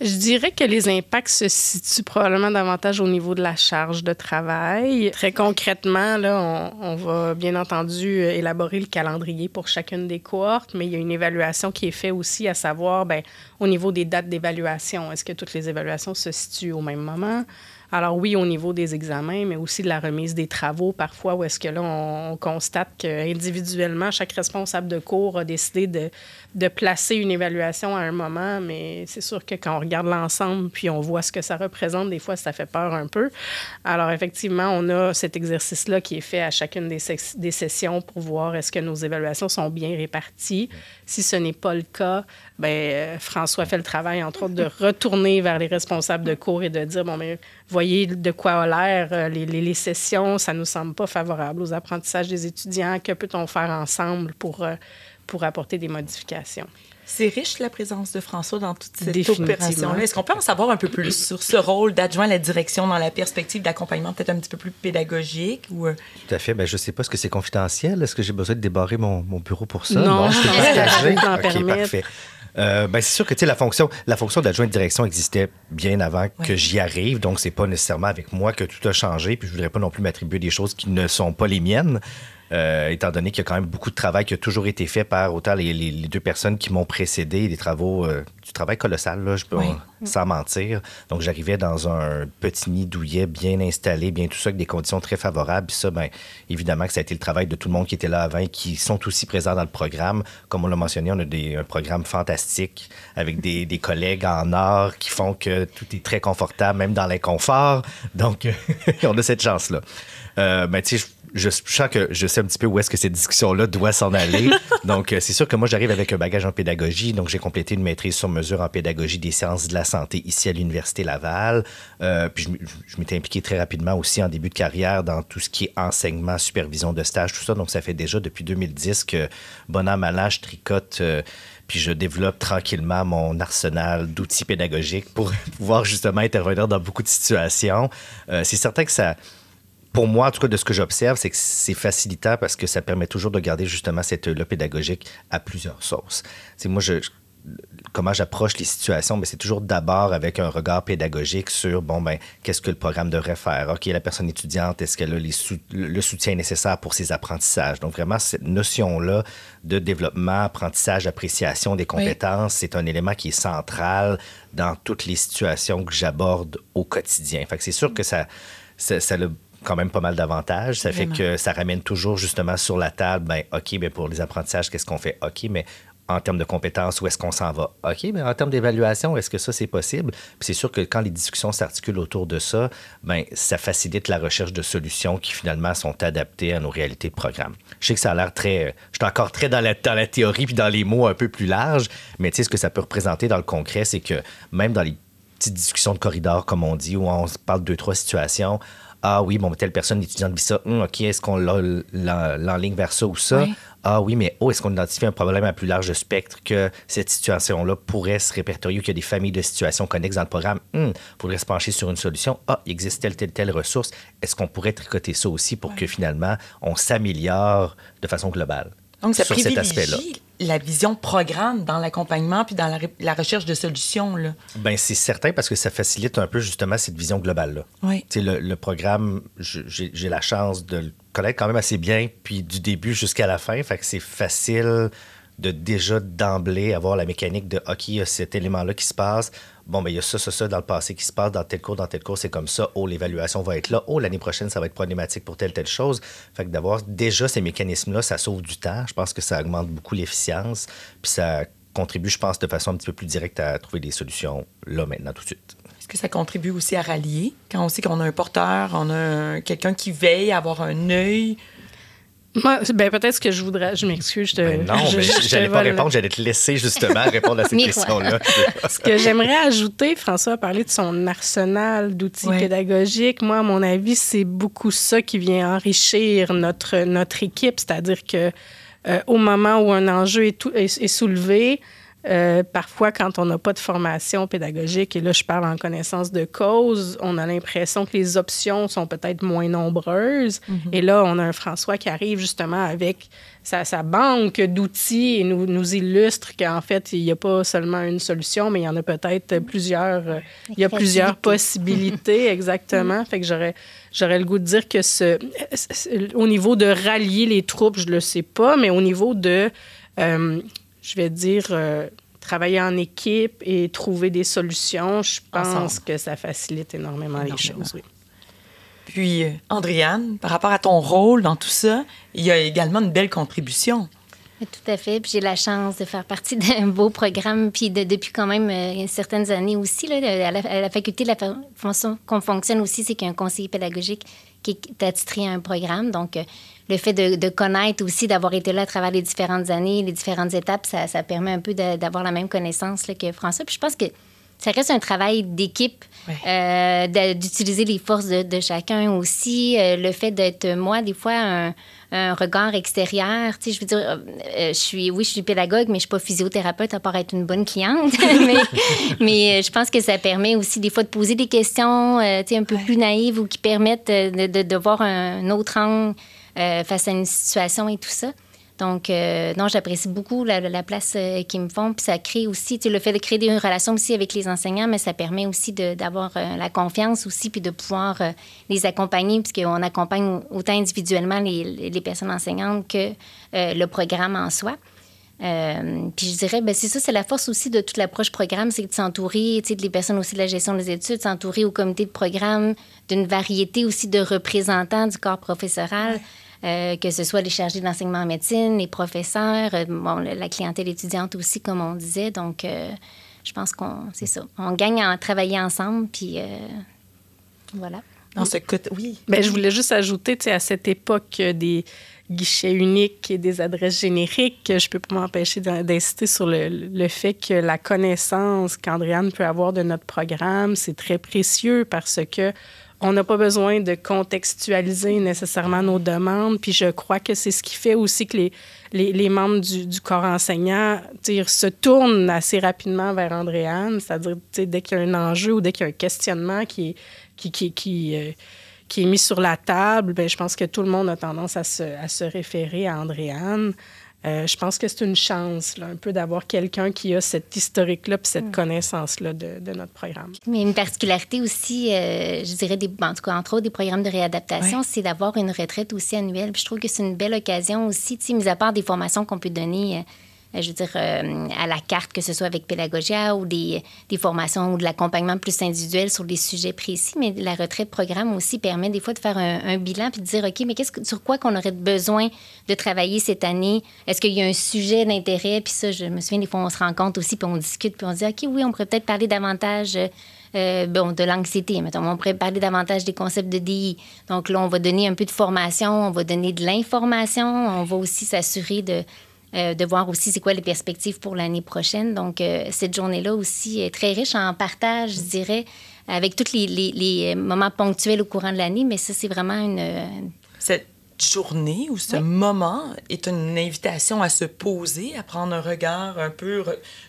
Je dirais que les impacts se situent probablement davantage au niveau de la charge de travail. Très concrètement, là, on va bien entendu élaborer le calendrier pour chacune des cohortes, mais il y a une évaluation qui est faite aussi, à savoir, au niveau des dates d'évaluation. Est-ce que toutes les évaluations se situent au même moment? Alors oui, au niveau des examens, mais aussi de la remise des travaux, parfois, où est-ce que là, on constate qu'individuellement, chaque responsable de cours a décidé de placer une évaluation à un moment, mais c'est sûr que quand on regarde l'ensemble, puis on voit ce que ça représente, des fois, ça fait peur un peu. Alors effectivement, on a cet exercice-là qui est fait à chacune des sessions pour voir est-ce que nos évaluations sont bien réparties. Si ce n'est pas le cas, François fait le travail, entre autres, de retourner vers les responsables de cours et de dire, voyez de quoi a l'air les sessions, ça ne nous semble pas favorable aux apprentissages des étudiants. Que peut-on faire ensemble pour apporter des modifications? C'est riche, la présence de François dans toute cette opération-là. Est-ce qu'on peut en savoir un peu plus sur ce rôle d'adjoint à la direction dans la perspective d'accompagnement peut-être un petit peu plus pédagogique? Ou... Tout à fait. Je ne sais pas, est-ce que c'est confidentiel? Est-ce que j'ai besoin de débarrer mon bureau pour ça? Non, je peux pas OK, parfait. C'est sûr que la fonction d'adjoint de direction existait bien avant que j'y arrive, donc c'est pas nécessairement avec moi que tout a changé, puis je voudrais pas non plus m'attribuer des choses qui ne sont pas les miennes, étant donné qu'il y a quand même beaucoup de travail qui a toujours été fait par autant les deux personnes qui m'ont précédé, du travail colossal, là, je peux sans mentir. Donc j'arrivais dans un petit nid douillet bien installé, bien tout ça, avec des conditions très favorables, puis ça, évidemment que ça a été le travail de tout le monde qui était là avant et qui sont aussi présents dans le programme. Comme on l'a mentionné, on a un programme fantastique avec des collègues en or qui font que tout est très confortable, même dans l'inconfort. Donc, on a cette chance-là. Je sens que je sais un petit peu où est-ce que cette discussion-là doit s'en aller. Donc, c'est sûr que moi, j'arrive avec un bagage en pédagogie. Donc, j'ai complété une maîtrise sur mesure en pédagogie des sciences de la santé ici à l'Université Laval. Puis, je m'étais impliqué très rapidement aussi en début de carrière dans tout ce qui est enseignement, supervision de stage, tout ça. Donc, ça fait déjà depuis 2010 que, bon an, mal an, je tricote... puis je développe tranquillement mon arsenal d'outils pédagogiques pour pouvoir justement intervenir dans beaucoup de situations. C'est certain que ça... Pour moi, en tout cas, de ce que j'observe, c'est que c'est facilitant parce que ça permet toujours de garder justement cette œil-là pédagogique à plusieurs sources. Moi, comment j'approche les situations, c'est toujours d'abord avec un regard pédagogique sur, qu'est-ce que le programme devrait faire? OK, la personne étudiante, est-ce qu'elle a le soutien nécessaire pour ses apprentissages? Donc, vraiment, cette notion-là de développement, apprentissage, appréciation des compétences, c'est un élément qui est central dans toutes les situations que j'aborde au quotidien. Fait que c'est sûr que ça a quand même pas mal d'avantages. Ça fait que ça ramène toujours justement sur la table, OK, pour les apprentissages, qu'est-ce qu'on fait? OK, mais en termes de compétences, où est-ce qu'on s'en va? OK, mais en termes d'évaluation, est-ce que ça, c'est possible? Puis c'est sûr que quand les discussions s'articulent autour de ça, bien, ça facilite la recherche de solutions qui, finalement, sont adaptées à nos réalités de programme. Je sais que ça a l'air très... Je suis encore très dans la théorie puis dans les mots un peu plus larges, mais tu sais, ce que ça peut représenter dans le concret, c'est que même dans les petites discussions de corridor, comme on dit, où on se parle de 2-3 situations, ah oui, bon, telle personne étudiante vit ça. OK, est-ce qu'on l'enligne vers ça ou ça? Oui. Ah oui, mais est-ce qu'on identifie un problème à plus large spectre que cette situation-là pourrait se répertorier ou qu'il y a des familles de situations connexes dans le programme? Faudrait se pencher sur une solution. Ah, il existe telle ressource. Est-ce qu'on pourrait tricoter ça aussi pour que finalement, on s'améliore de façon globale? Donc, ça sur cet aspect-là. La vision programme dans l'accompagnement puis dans la recherche de solutions, là. Bien, c'est certain parce que ça facilite un peu justement cette vision globale-là. Oui. Tu sais, le programme, j'ai la chance de le connaître quand même assez bien, puis du début jusqu'à la fin. Fait que c'est facile de déjà d'emblée avoir la mécanique de OK, il y a cet élément-là qui se passe. Bon, bien, il y a ça dans le passé qui se passe, dans tel cours, c'est comme ça. L'évaluation va être là. L'année prochaine, ça va être problématique pour telle chose. Fait que d'avoir déjà ces mécanismes-là, ça sauve du temps. Je pense que ça augmente beaucoup l'efficience. Puis ça contribue, je pense, de façon un petit peu plus directe à trouver des solutions là, maintenant, tout de suite. Est-ce que ça contribue aussi à rallier? Quand on sait qu'on a un porteur, on a quelqu'un qui veille à avoir un œil... Moi, peut-être que je m'excuse. J'allais pas répondre, j'allais te laisser justement répondre à cette question-là. Ce que j'aimerais ajouter, François a parlé de son arsenal d'outils pédagogiques. Moi, à mon avis, c'est beaucoup ça qui vient enrichir notre équipe, c'est-à-dire que au moment où un enjeu est soulevé, parfois, quand on n'a pas de formation pédagogique, et là, je parle en connaissance de cause, on a l'impression que les options sont peut-être moins nombreuses. Mm-hmm. Et là, on a un François qui arrive justement avec sa banque d'outils et nous illustre qu'en fait, il n'y a pas seulement une solution, mais il y en a peut-être plusieurs. Il y a plusieurs possibilités, exactement. Fait que j'aurais le goût de dire que au niveau de rallier les troupes, je ne le sais pas, mais au niveau de... je vais dire, travailler en équipe et trouver des solutions, je pense que ça facilite énormément les choses. Oui. Puis, Andréane, par rapport à ton rôle dans tout ça, il y a également une belle contribution. Tout à fait. Puis j'ai la chance de faire partie d'un beau programme. Puis depuis quand même certaines années aussi, là, à la faculté, la façon qu'on fonctionne aussi, c'est qu'il y a un conseiller pédagogique qui est attitré à un programme. Donc, le fait de connaître aussi, d'avoir été là à travers les différentes années, les différentes étapes, ça permet un peu d'avoir la même connaissance là, que François. Puis je pense que ça reste un travail d'équipe, d'utiliser les forces de chacun aussi. Le fait d'être, moi, des fois, un regard extérieur. Tu sais, je veux dire, je suis pédagogue, mais je ne suis pas physiothérapeute à part être une bonne cliente. mais je pense que ça permet aussi des fois de poser des questions tu sais, un peu plus naïves ou qui permettent de voir un autre angle face à une situation et tout ça. Donc, non, j'apprécie beaucoup la place qu'ils me font. Puis ça crée aussi, tu sais, le fait de créer des relations aussi avec les enseignants, mais ça permet aussi d'avoir la confiance aussi, puis de pouvoir les accompagner, puisqu'on accompagne autant individuellement les personnes enseignantes que le programme en soi. Puis je dirais, c'est ça, c'est la force aussi de toute l'approche programme, c'est de s'entourer, tu sais, des personnes aussi de la gestion des études, s'entourer au comité de programme, d'une variété aussi de représentants du corps professoral. Que ce soit les chargés d'enseignement en médecine, les professeurs, la clientèle étudiante aussi, comme on disait. Donc, je pense c'est ça. On gagne à travailler ensemble, puis voilà. Dans ce cas, oui. Je voulais juste ajouter, tu sais, à cette époque des guichets uniques et des adresses génériques, je ne peux pas m'empêcher d'insister sur le fait que la connaissance qu'Andréane peut avoir de notre programme, c'est très précieux parce que on n'a pas besoin de contextualiser nécessairement nos demandes. Puis je crois que c'est ce qui fait aussi que les membres du corps enseignant se tournent assez rapidement vers Andréane. C'est-à-dire, dès qu'il y a un enjeu ou dès qu'il y a un questionnement qui est mis sur la table, je pense que tout le monde a tendance à se référer à Andréane. Je pense que c'est une chance, là, un peu d'avoir quelqu'un qui a cette historique-là puis cette connaissance-là de notre programme. Mais une particularité aussi, je dirais, en tout cas, entre autres, des programmes de réadaptation, c'est d'avoir une retraite aussi annuelle. Puis je trouve que c'est une belle occasion aussi, mis à part des formations qu'on peut donner je veux dire, à la carte, que ce soit avec Pédagogia ou des formations ou de l'accompagnement plus individuel sur des sujets précis. Mais la retraite programme aussi permet des fois de faire un bilan puis de dire, OK, mais sur quoi qu'on aurait besoin de travailler cette année? Est-ce qu'il y a un sujet d'intérêt? Puis ça, je me souviens, des fois, on se rend compte aussi, puis on discute, puis on dit, OK, oui, on pourrait peut-être parler davantage de l'anxiété. Mettons, on pourrait parler davantage des concepts de DI. Donc là, on va donner un peu de formation, on va donner de l'information, on va aussi s'assurer de voir aussi c'est quoi les perspectives pour l'année prochaine. Donc, cette journée-là aussi est très riche en partage, je dirais, avec tous les moments ponctuels au courant de l'année, mais ça, c'est vraiment Cette journée ou ce moment est une invitation à se poser, à prendre un regard un peu,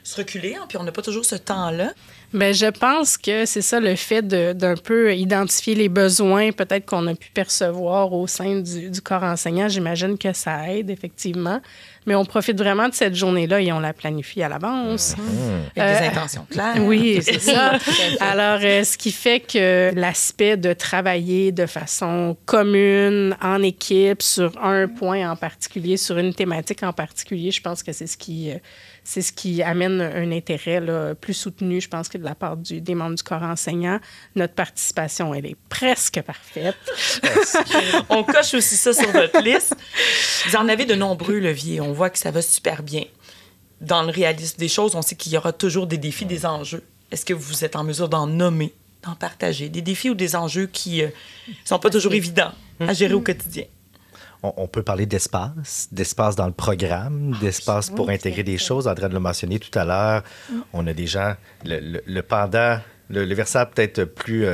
se reculer, hein, puis on n'a pas toujours ce temps-là. Bien, je pense que c'est ça, le fait d'un peu identifier les besoins peut-être qu'on a pu percevoir au sein du corps enseignant. J'imagine que ça aide, effectivement. Mais on profite vraiment de cette journée-là et on la planifie à l'avance. Avec des intentions claires. Oui, c'est ça. Alors, ce qui fait que l'aspect de travailler de façon commune, en équipe, sur un point en particulier, sur une thématique en particulier, je pense que c'est ce qui amène un intérêt là, plus soutenu, je pense, que de la part des membres du corps enseignant. Notre participation, elle est presque parfaite. On coche aussi ça sur votre liste. Vous en avez de nombreux leviers. On voit que ça va super bien. Dans le réalisme des choses, on sait qu'il y aura toujours des défis, des enjeux. Est-ce que vous êtes en mesure d'en nommer, d'en partager? Des défis ou des enjeux qui sont pas toujours évidents à gérer au quotidien? On peut parler d'espace dans le programme, d'espace pour intégrer des choses. André l'a mentionné tout à l'heure. On a déjà le pendant, le versant peut-être plus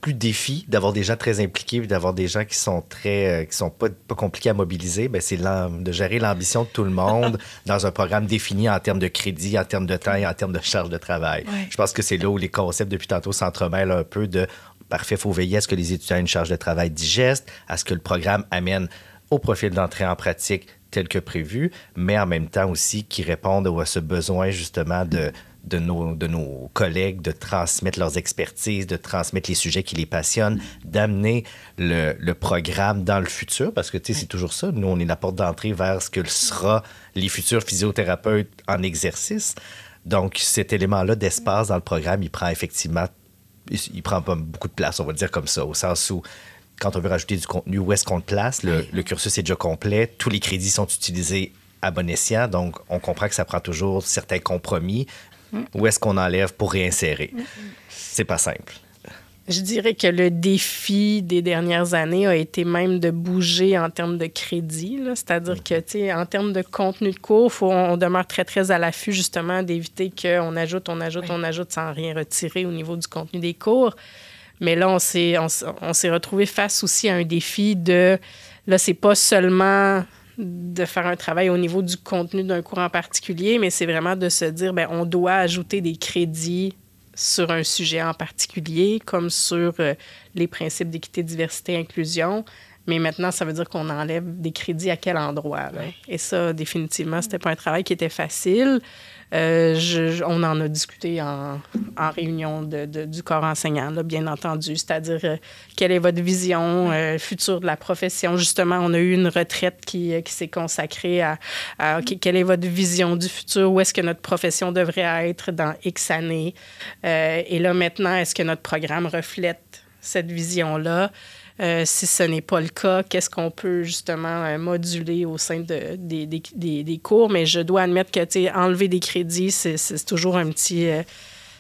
défi d'avoir des gens très impliqués et d'avoir des gens qui sont pas compliqués à mobiliser. Bien, c'est de gérer l'ambition de tout le monde dans un programme défini en termes de crédit, en termes de temps et en termes de charge de travail. Ouais. Je pense que c'est là où les concepts depuis tantôt s'entremêlent un peu de parfait, il faut veiller à ce que les étudiants aient une charge de travail digeste, à ce que le programme amène au profil d'entrée en pratique tel que prévu, mais en même temps aussi qui répondent à ce besoin justement de nos collègues de transmettre leurs expertises, de transmettre les sujets qui les passionnent, d'amener le programme dans le futur, parce que tu sais, c'est toujours ça. Nous, on est la porte d'entrée vers ce que sera les futurs physiothérapeutes en exercice. Donc, cet élément-là d'espace dans le programme, il prend pas beaucoup de place, on va dire comme ça, au sens où, quand on veut rajouter du contenu, où est-ce qu'on le place? Le cursus est déjà complet, tous les crédits sont utilisés à bon escient, donc on comprend que ça prend toujours certains compromis. Où est-ce qu'on enlève pour réinsérer? C'est pas simple. Je dirais que le défi des dernières années a été même de bouger en termes de crédit. Là. C'est-à-dire que, tu sais, en termes de contenu de cours, on demeure très, très à l'affût, justement, d'éviter qu'on ajoute sans rien retirer au niveau du contenu des cours. Mais là, on s'est retrouvé face aussi à un défi de... Là, c'est pas seulement de faire un travail au niveau du contenu d'un cours en particulier, mais c'est vraiment de se dire, bien, on doit ajouter des crédits sur un sujet en particulier, comme sur les principes d'équité, diversité, inclusion. Mais maintenant, ça veut dire qu'on enlève des crédits à quel endroit? Là? Et ça, définitivement, c'était pas un travail qui était facile. On en a discuté en réunion du corps enseignant, là, bien entendu. C'est-à-dire, quelle est votre vision future de la profession? Justement, on a eu une retraite qui s'est consacrée à quelle est votre vision du futur? Où est-ce que notre profession devrait être dans X années? Et là, maintenant, est-ce que notre programme reflète cette vision-là? Si ce n'est pas le cas, qu'est-ce qu'on peut justement moduler au sein des cours? Mais je dois admettre que enlever des crédits, c'est toujours un petit...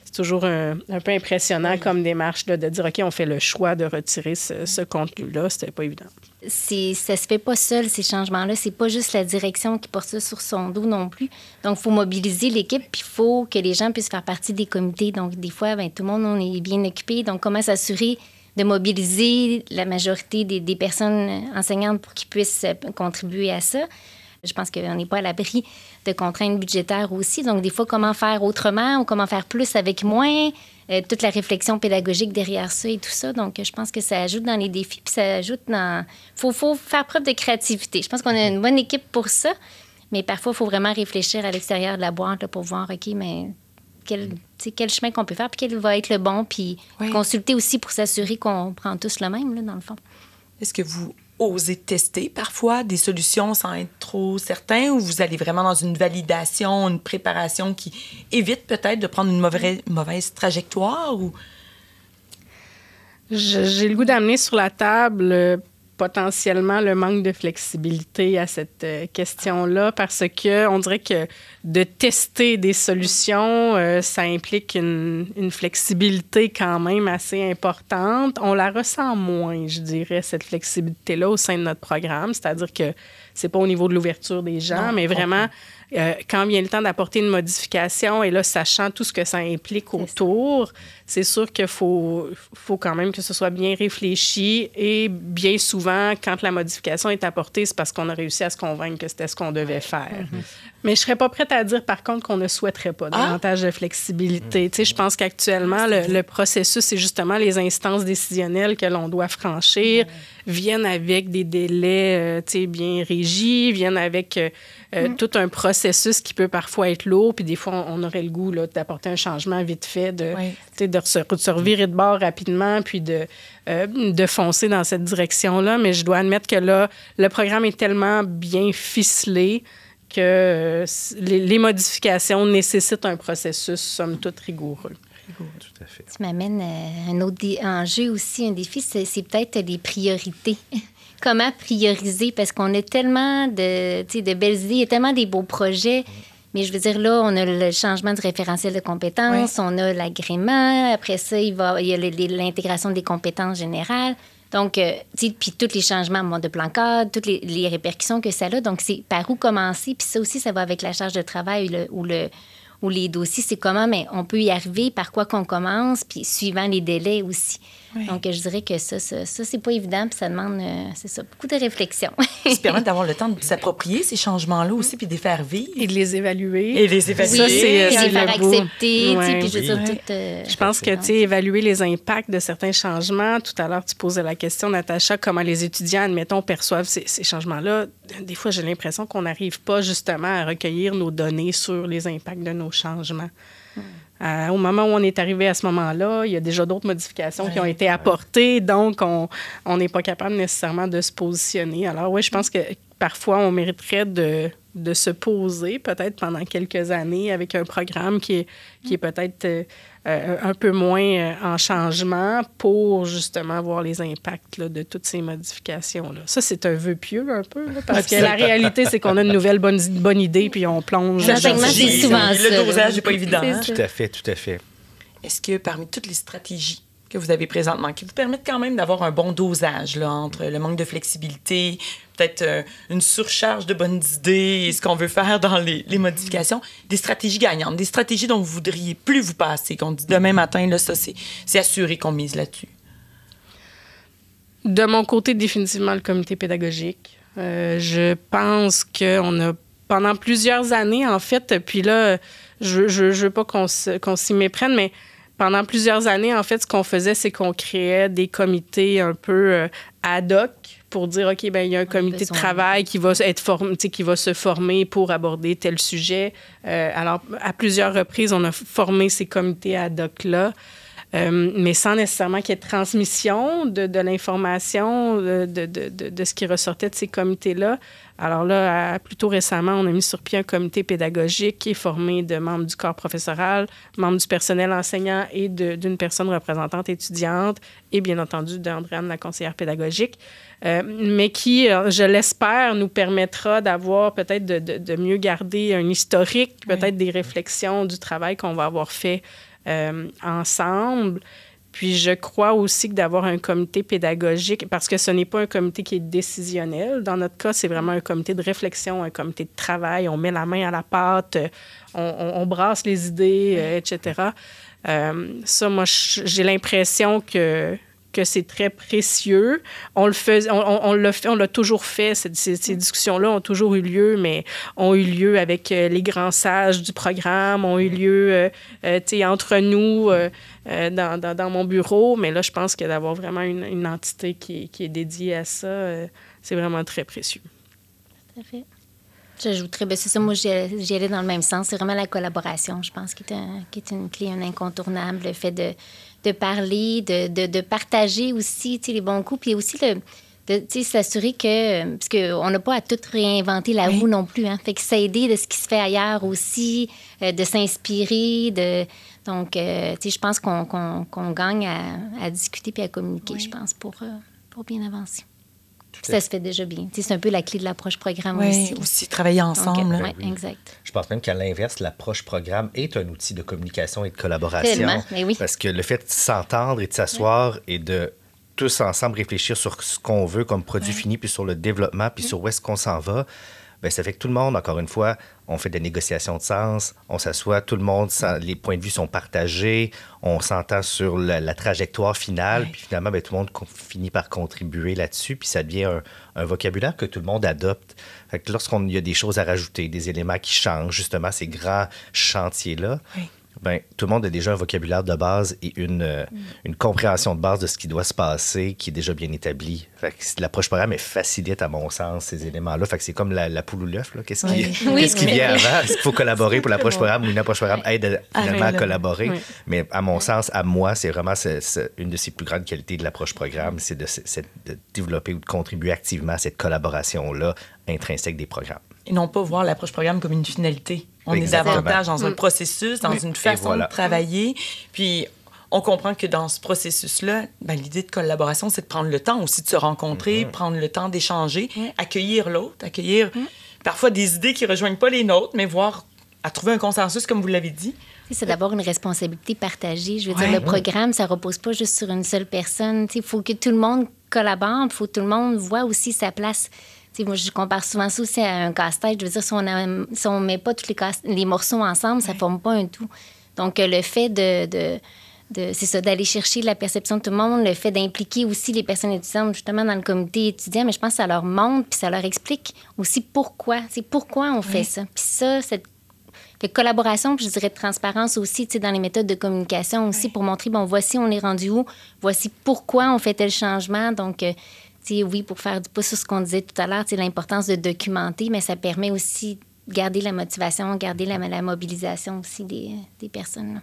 c'est toujours un peu impressionnant comme démarche là, de dire, OK, on fait le choix de retirer ce contenu-là. C'était pas évident. Ça se fait pas seul, ces changements-là. C'est pas juste la direction qui porte ça sur son dos non plus. Donc, il faut mobiliser l'équipe, puis il faut que les gens puissent faire partie des comités. Donc, des fois, tout le monde, on est bien occupé. Donc, comment s'assurer de mobiliser la majorité des personnes enseignantes pour qu'ils puissent contribuer à ça. Je pense qu'on n'est pas à l'abri de contraintes budgétaires aussi. Donc, des fois, comment faire autrement ou comment faire plus avec moins, toute la réflexion pédagogique derrière ça et tout ça. Donc, je pense que ça ajoute dans les défis, puis ça ajoute dans... Faut faire preuve de créativité. Je pense qu'on a une bonne équipe pour ça, mais parfois, il faut vraiment réfléchir à l'extérieur de la boîte là, pour voir, OK, mais... Quel chemin qu'on peut faire, puis quel va être le bon, puis consulter aussi pour s'assurer qu'on prend tous le même, là, dans le fond. Est-ce que vous osez tester parfois des solutions sans être trop certain, ou vous allez vraiment dans une validation, une préparation qui évite peut-être de prendre une mauvaise trajectoire? Ou... J'ai le goût d'amener sur la table potentiellement le manque de flexibilité à cette question-là, parce que on dirait que de tester des solutions, ça implique une flexibilité quand même assez importante. On la ressent moins, je dirais, cette flexibilité-là au sein de notre programme, c'est-à-dire que c'est pas au niveau de l'ouverture des gens, mais vraiment quand vient le temps d'apporter une modification, et là, sachant tout ce que ça implique autour, c'est sûr qu'il faut quand même que ce soit bien réfléchi, et bien souvent, quand la modification est apportée, c'est parce qu'on a réussi à se convaincre que c'était ce qu'on devait faire. Mais je serais pas prête à dire, par contre, qu'on ne souhaiterait pas davantage de flexibilité. Tu sais, je pense qu'actuellement, le processus, c'est justement les instances décisionnelles que l'on doit franchir, viennent avec des délais tu sais, bien régis, viennent avec tout un processus qui peut parfois être lourd, puis des fois, on aurait le goût là, d'apporter un changement vite fait, de se revirer de bord rapidement, puis de foncer dans cette direction-là. Mais je dois admettre que là, le programme est tellement bien ficelé que les modifications nécessitent un processus, somme toute, rigoureux. Tout à fait. Tu m'amènes un autre enjeu aussi, un défi, c'est peut-être les priorités. Comment prioriser? Parce qu'on a tellement de belles idées, il y a tellement des beaux projets. Mais je veux dire, là, on a le changement du référentiel de compétences, on a l'agrément. Après ça, il y a l'intégration des compétences générales. Donc, puis tous les changements de plan cadre, toutes les répercussions que ça a. Donc, c'est par où commencer. Puis ça aussi, ça va avec la charge de travail ou les dossiers. C'est comment on peut y arriver, par quoi qu'on commence, puis suivant les délais aussi. Oui. Donc, je dirais que ça c'est pas évident, puis ça demande, beaucoup de réflexion. Ça permet d'avoir le temps de s'approprier ces changements-là aussi, puis de les faire vivre. Et de les évaluer. Et les évaluer. Ça, c'est les faire accepter, puis je veux dire, je pense que, tu sais, évaluer les impacts de certains changements. Tout à l'heure, tu posais la question, Natacha, comment les étudiants, admettons, perçoivent ces changements-là. Des fois, j'ai l'impression qu'on n'arrive pas justement à recueillir nos données sur les impacts de nos changements. Au moment où on est arrivé à ce moment-là, il y a déjà d'autres modifications qui ont été apportées, donc on n'est pas capable nécessairement de se positionner. Alors oui, je pense que parfois, on mériterait de se poser peut-être pendant quelques années avec un programme qui est peut-être un peu moins en changement pour justement voir les impacts là, de toutes ces modifications-là. Ça, c'est un vœu pieux un peu, là, parce que la réalité, c'est qu'on a une nouvelle bonne idée puis on plonge. L'enseignement, c'est souvent ça. Le dosage n'est pas évident. Hein? Tout à fait, tout à fait. Est-ce que parmi toutes les stratégies que vous avez présentement, qui vous permettent quand même d'avoir un bon dosage là, entre le manque de flexibilité, peut-être une surcharge de bonnes idées et ce qu'on veut faire dans les modifications, des stratégies gagnantes, des stratégies dont vous voudriez plus vous passer, qu'on dit demain matin, là, ça, c'est assuré qu'on mise là-dessus? De mon côté, définitivement, le comité pédagogique. Je pense qu'on a, pendant plusieurs années, en fait, puis là, je veux pas qu'on s'y méprenne, mais pendant plusieurs années, en fait, ce qu'on faisait, c'est qu'on créait des comités un peu ad hoc pour dire, OK, bien, il y a un comité de travail qui va être qui va se former pour aborder tel sujet. Alors, à plusieurs reprises, on a formé ces comités ad hoc-là, mais sans nécessairement qu'il y ait de transmission de l'information, de ce qui ressortait de ces comités-là. Alors là, plutôt récemment, on a mis sur pied un comité pédagogique qui est formé de membres du corps professoral, membres du personnel enseignant et d'une personne représentante étudiante et bien entendu d'Andréane, la conseillère pédagogique, mais qui, je l'espère, nous permettra d'avoir peut-être de mieux garder un historique, peut-être des réflexions du travail qu'on va avoir fait ensemble. Puis je crois aussi que d'avoir un comité pédagogique, parce que ce n'est pas un comité qui est décisionnel. Dans notre cas, c'est vraiment un comité de réflexion, un comité de travail. On met la main à la pâte, on brasse les idées, etc. Ça, moi, j'ai l'impression que c'est très précieux. On l'a toujours fait. Ces discussions-là ont toujours eu lieu, mais ont eu lieu avec les grands sages du programme, ont eu lieu entre nous, dans mon bureau. Mais là, je pense que d'avoir vraiment une entité qui est dédiée à ça, c'est vraiment très précieux. Tout à fait. J'ajouterais, c'est ça, moi, j'y allais dans le même sens. C'est vraiment la collaboration, je pense, qui est une clé, un incontournable. Le fait de parler, de partager aussi les bons coups. Puis aussi de s'assurer que... Parce qu'on n'a pas à tout réinventer la roue non plus. Hein. Fait que s'aider de ce qui se fait ailleurs aussi, de s'inspirer, Donc, je pense qu'on gagne à discuter puis à communiquer, je pense, pour bien avancer. Ça se fait déjà bien. C'est un peu la clé de l'approche programme aussi. Aussi travailler ensemble. Oui, exact. Je pense même qu'à l'inverse, l'approche programme est un outil de communication et de collaboration. Tellement, mais oui. Parce que le fait de s'entendre et de s'asseoir et de tous ensemble réfléchir sur ce qu'on veut comme produit fini, puis sur le développement, puis sur où est-ce qu'on s'en va, bien, ça fait que tout le monde, encore une fois, on fait des négociations de sens, on s'assoit, tout le monde, les points de vue sont partagés, on s'entend sur la trajectoire finale, puis finalement, bien, tout le monde finit par contribuer là-dessus, puis ça devient un vocabulaire que tout le monde adopte. Fait que lorsqu'il y a des choses à rajouter, des éléments qui changent, justement, ces grands chantiers-là, bien, tout le monde a déjà un vocabulaire de base et une compréhension de base de ce qui doit se passer qui est déjà bien établie. Fait que l'approche programme, elle facilite, à mon sens, ces éléments-là. Fait que c'est comme la poule ou l'œuf. Qu'est-ce qui vient avant? Est-ce qu'il faut collaborer pour l'approche programme ou une approche programme aide finalement à collaborer? Oui. Mais à mon sens, à moi, c'est vraiment une de ses plus grandes qualités de l'approche programme, c'est de développer ou de contribuer activement à cette collaboration-là intrinsèque des programmes. Et non pas voir l'approche programme comme une finalité. On est davantage dans un processus, dans une façon de travailler. Puis, on comprend que dans ce processus-là, ben, l'idée de collaboration, c'est de prendre le temps aussi de se rencontrer, prendre le temps d'échanger, accueillir l'autre, accueillir parfois des idées qui ne rejoignent pas les nôtres, mais voir à trouver un consensus, comme vous l'avez dit. C'est d'avoir une responsabilité partagée. Je veux dire, le programme, ça ne repose pas juste sur une seule personne. Il faut que tout le monde collabore, il faut que tout le monde voit aussi sa place. T'sais, moi, je compare souvent ça aussi à un casse-tête. Je veux dire, si on ne met pas tous les morceaux ensemble, ça ne forme pas un tout. Donc, le fait c'est ça, d'aller chercher la perception de tout le monde, le fait d'impliquer aussi les personnes étudiantes, justement, dans le comité étudiant, mais je pense que ça leur montre puis ça leur explique aussi pourquoi. C'est pourquoi on fait ça. Puis ça, cette collaboration, puis je dirais de transparence aussi, dans les méthodes de communication aussi, pour montrer, bon, voici on est rendu où, voici pourquoi on fait tel changement. Donc, oui, pour faire du pouce sur ce qu'on disait tout à l'heure, l'importance de documenter, mais ça permet aussi de garder la motivation, garder la mobilisation aussi des personnes là,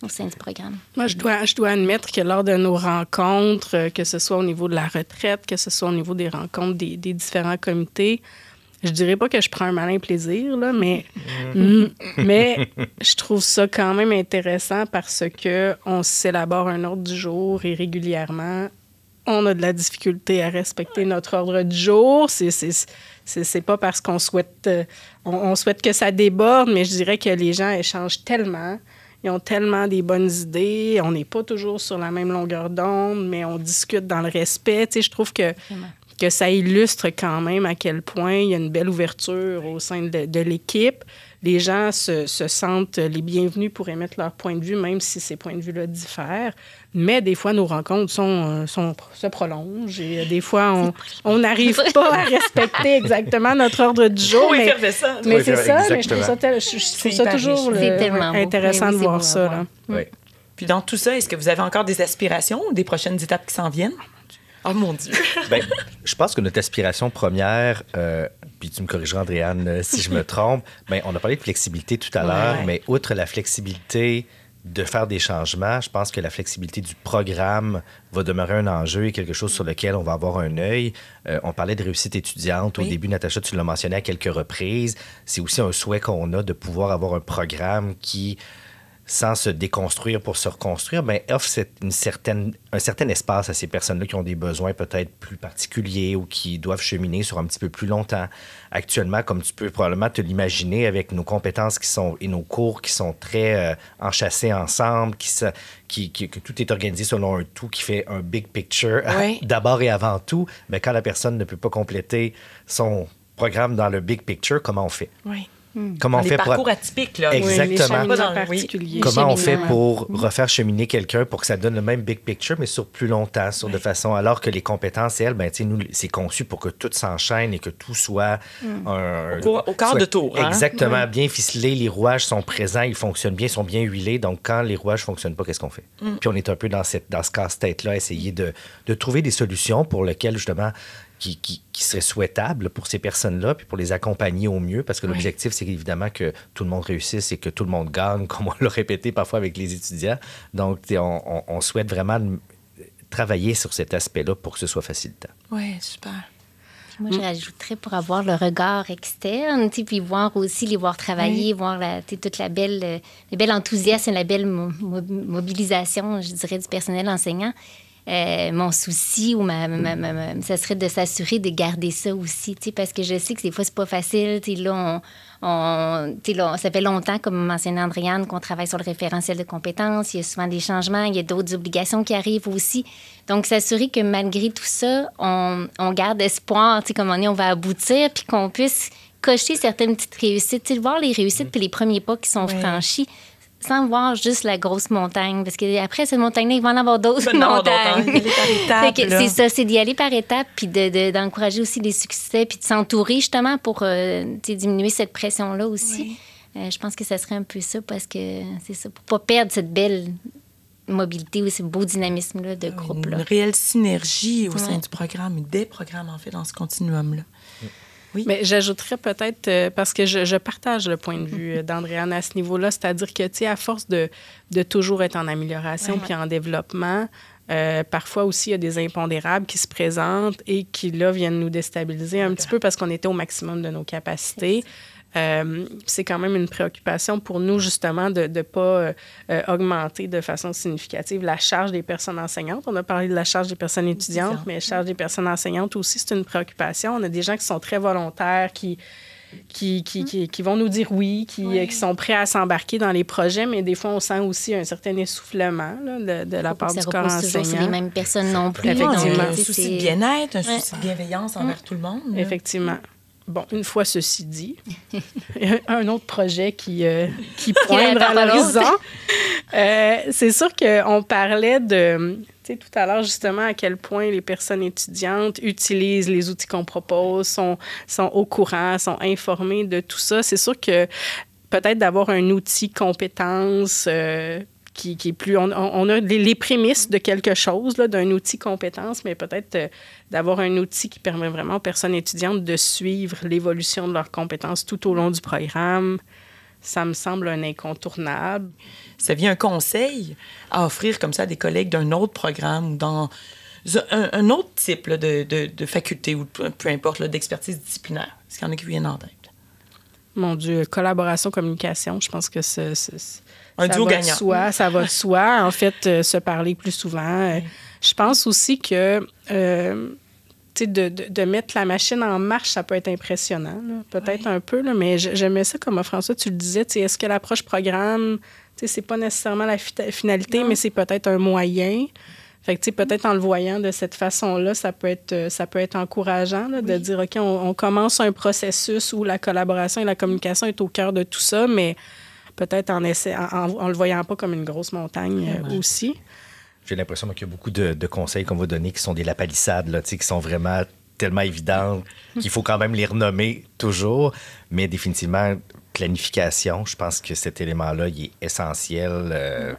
au sein du programme. Moi, je dois admettre que lors de nos rencontres, que ce soit au niveau de la retraite, que ce soit au niveau des rencontres des différents comités, je dirais pas que je prends un malin plaisir, là, mais je trouve ça quand même intéressant parce qu'on s'élabore un ordre du jour et régulièrement, on a de la difficulté à respecter notre ordre du jour. C'est pas parce qu'on souhaite... on souhaite que ça déborde, mais je dirais que les gens échangent tellement. Ils ont tellement des bonnes idées. On n'est pas toujours sur la même longueur d'onde, mais on discute dans le respect. Tu sais, je trouve que ça illustre quand même à quel point il y a une belle ouverture au sein de l'équipe. Les gens se sentent les bienvenus pour émettre leur point de vue, même si ces points de vue-là diffèrent. Mais des fois, nos rencontres se prolongent et des fois, on n'arrive pas à respecter exactement notre ordre du jour. Mais c'est ça, mais je trouve ça toujours intéressant de voir ça. Là. Oui. Puis dans tout ça, est-ce que vous avez encore des aspirations ou des prochaines étapes qui s'en viennent? Oh mon Dieu! Bien, je pense que notre aspiration première, puis tu me corrigeras, Andréane, si je me trompe, bien, on a parlé de flexibilité tout à l'heure, mais outre la flexibilité de faire des changements, je pense que la flexibilité du programme va demeurer un enjeu et quelque chose sur lequel on va avoir un œil. On parlait de réussite étudiante. Au début, Natacha, tu l'as mentionné à quelques reprises. C'est aussi un souhait qu'on a de pouvoir avoir un programme qui, sans se déconstruire pour se reconstruire, bien, offre un certain espace à ces personnes-là qui ont des besoins peut-être plus particuliers ou qui doivent cheminer sur un petit peu plus longtemps. Actuellement, comme tu peux probablement te l'imaginer, avec nos compétences et nos cours qui sont très enchâssés ensemble, que tout est organisé selon un tout qui fait un big picture, d'abord et avant tout, bien, quand la personne ne peut pas compléter son programme dans le big picture, comment on fait? Oui. Comment on fait parcours atypiques, là. Exactement. Oui, comment on fait pour refaire cheminer quelqu'un pour que ça donne le même big picture, mais sur plus longtemps, de façon... Alors que les compétences, elles, ben, nous, c'est conçu pour que tout s'enchaîne et que tout soit... au quart de tour. Exactement. Bien ficelé, les rouages sont présents, ils fonctionnent bien, ils sont bien huilés. Donc, quand les rouages ne fonctionnent pas, qu'est-ce qu'on fait? Puis on est un peu dans ce casse-tête-là, essayer de trouver des solutions pour lesquelles, justement... Qui serait souhaitable pour ces personnes-là, puis pour les accompagner au mieux, parce que l'objectif, c'est évidemment que tout le monde réussisse et que tout le monde gagne, comme on l'a répété parfois avec les étudiants. Donc, on souhaite vraiment travailler sur cet aspect-là pour que ce soit facilitant. Oui, super. Moi, je rajouterais pour avoir le regard externe, puis voir aussi, les voir travailler, voir toute le bel enthousiasme et la belle mobilisation, je dirais, du personnel enseignant. Mon souci, ça serait de s'assurer de garder ça aussi, parce que je sais que des fois, c'est pas facile. Là, ça fait longtemps, comme mentionnait Andréane, qu'on travaille sur le référentiel de compétences. Il y a souvent des changements, il y a d'autres obligations qui arrivent aussi. Donc, s'assurer que malgré tout ça, on garde espoir, comme on va aboutir, puis qu'on puisse cocher certaines petites réussites, voir les réussites puis les premiers pas qui sont franchis, sans voir juste la grosse montagne. Parce qu'après, cette montagne-là, il va en avoir d'autres montagnes. C'est ça, c'est d'y aller par étapes, puis d'encourager aussi les succès, puis de s'entourer justement pour diminuer cette pression-là aussi. Oui. Je pense que ça serait un peu ça, parce que c'est ça, pour pas perdre cette belle mobilité ou ce beau dynamisme-là de groupe-là. Une réelle synergie au sein du programme, des programmes, en fait, dans ce continuum-là. Oui. Mais j'ajouterais peut-être, parce que je partage le point de vue d'Andréane à ce niveau-là, c'est-à-dire que, tu sais, à force de toujours être en amélioration puis en développement, parfois aussi, il y a des impondérables qui se présentent et qui, là, viennent nous déstabiliser un petit peu parce qu'on était au maximum de nos capacités. C'est quand même une préoccupation pour nous, justement, de ne pas augmenter de façon significative la charge des personnes enseignantes. On a parlé de la charge des personnes étudiantes, mais la charge des personnes enseignantes aussi, c'est une préoccupation. On a des gens qui sont très volontaires, qui vont nous dire oui, qui sont prêts à s'embarquer dans les projets, mais des fois, on sent aussi un certain essoufflement là, de la part du corps enseignant. C'est les mêmes personnes non plus. Effectivement. Un souci de bien-être, un souci de bienveillance envers tout le monde. Là. Effectivement. Bon, une fois ceci dit, un autre projet qui pointe à l'horizon. C'est sûr qu'on parlait de, tu sais, tout à l'heure, justement, à quel point les personnes étudiantes utilisent les outils qu'on propose, sont au courant, sont informées de tout ça. C'est sûr que peut-être d'avoir un outil compétence qui est plus... On a les prémices de quelque chose, là, d'un outil compétence, mais peut-être d'avoir un outil qui permet vraiment aux personnes étudiantes de suivre l'évolution de leurs compétences tout au long du programme. Ça me semble un incontournable. Ça vient un conseil à offrir comme ça à des collègues d'un autre programme ou dans un autre type là, de faculté ou peu importe, là, d'expertise disciplinaire? Est-ce qu'il y en a qui viennent en tête? Mon Dieu, collaboration, communication, je pense que c'est un duo gagnant. Ça va de soi, en fait, se parler plus souvent. Je pense aussi que de mettre la machine en marche, ça peut être impressionnant, là. Peut-être un peu, là, mais j'aimais ça, comme François, tu le disais. Est-ce que l'approche programme, c'est pas nécessairement la finalité, mais c'est peut-être un moyen. Fait que, peut-être en le voyant de cette façon-là, ça peut être encourageant là, de dire, OK, on commence un processus où la collaboration et la communication est au cœur de tout ça, mais peut-être en le voyant pas comme une grosse montagne aussi. J'ai l'impression qu'il y a beaucoup de conseils qu'on va donner qui sont des lapalissades, là, qui sont vraiment tellement évidentes qu'il faut quand même les renommer toujours, mais définitivement... planification, je pense que cet élément-là, il est essentiel,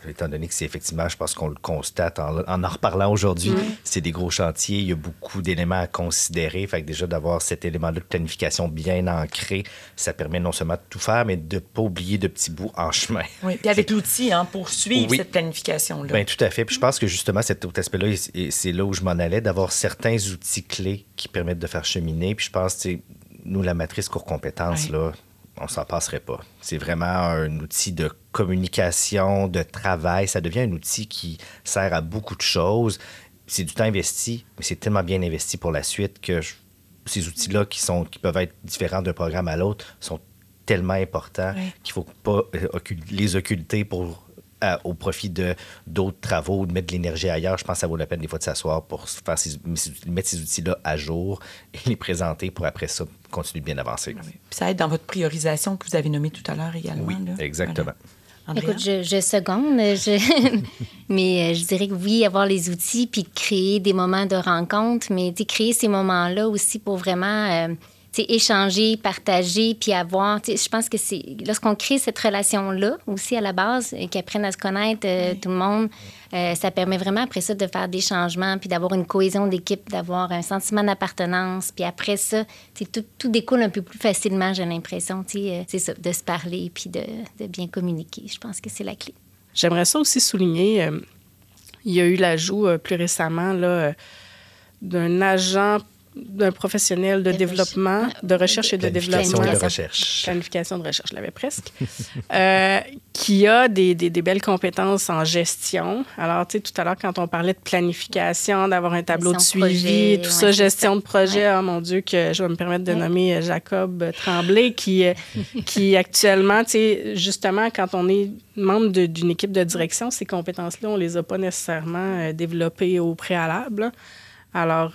étant donné que c'est effectivement, je pense qu'on le constate en reparlant aujourd'hui, c'est des gros chantiers, il y a beaucoup d'éléments à considérer, fait que déjà d'avoir cet élément-là de planification bien ancré, ça permet non seulement de tout faire, mais de ne pas oublier de petits bouts en chemin. Oui, puis avec l'outil, pour suivre cette planification-là. Bien, tout à fait, puis je pense que justement, cet aspect-là, c'est là où je m'en allais, d'avoir certains outils clés qui permettent de faire cheminer, puis je pense, tu sais, nous, la matrice cours compétences, là, on s'en passerait pas. C'est vraiment un outil de communication, de travail. Ça devient un outil qui sert à beaucoup de choses. C'est du temps investi, mais c'est tellement bien investi pour la suite que ces outils-là qui peuvent être différents d'un programme à l'autre sont tellement importants qu'il ne faut pas les occulter au profit d'autres travaux, de mettre de l'énergie ailleurs. Je pense que ça vaut la peine des fois de s'asseoir pour mettre ces outils-là à jour et les présenter pour après ça continuer de bien avancer. Oui. Puis ça aide dans votre priorisation que vous avez nommée tout à l'heure également. Oui, là. exactement. Voilà. Écoute, je seconde, mais je dirais que oui, avoir les outils puis créer des moments de rencontre, mais créer ces moments-là aussi pour vraiment... échanger, partager, puis avoir... Je pense que c'est... Lorsqu'on crée cette relation-là, aussi à la base, et qu'ils apprennent à se connaître, tout le monde, ça permet vraiment après ça de faire des changements, puis d'avoir une cohésion d'équipe, d'avoir un sentiment d'appartenance. Puis après ça, tout découle un peu plus facilement, j'ai l'impression. C'est ça, de se parler, puis de bien communiquer. Je pense que c'est la clé. J'aimerais ça aussi souligner... il y a eu l'ajout plus récemment là, d'un professionnel de développement, de recherche et de développement. Planification de recherche, je l'avais presque. Qui a des belles compétences en gestion. Alors, tu sais, tout à l'heure, quand on parlait de planification, d'avoir un tableau de suivi, tout ça, gestion de projet, oh mon Dieu, que je vais me permettre de nommer Jacob Tremblay, qui actuellement, tu sais, justement, quand on est membre d'une équipe de direction, ces compétences-là, on ne les a pas nécessairement développées au préalable, là. Alors,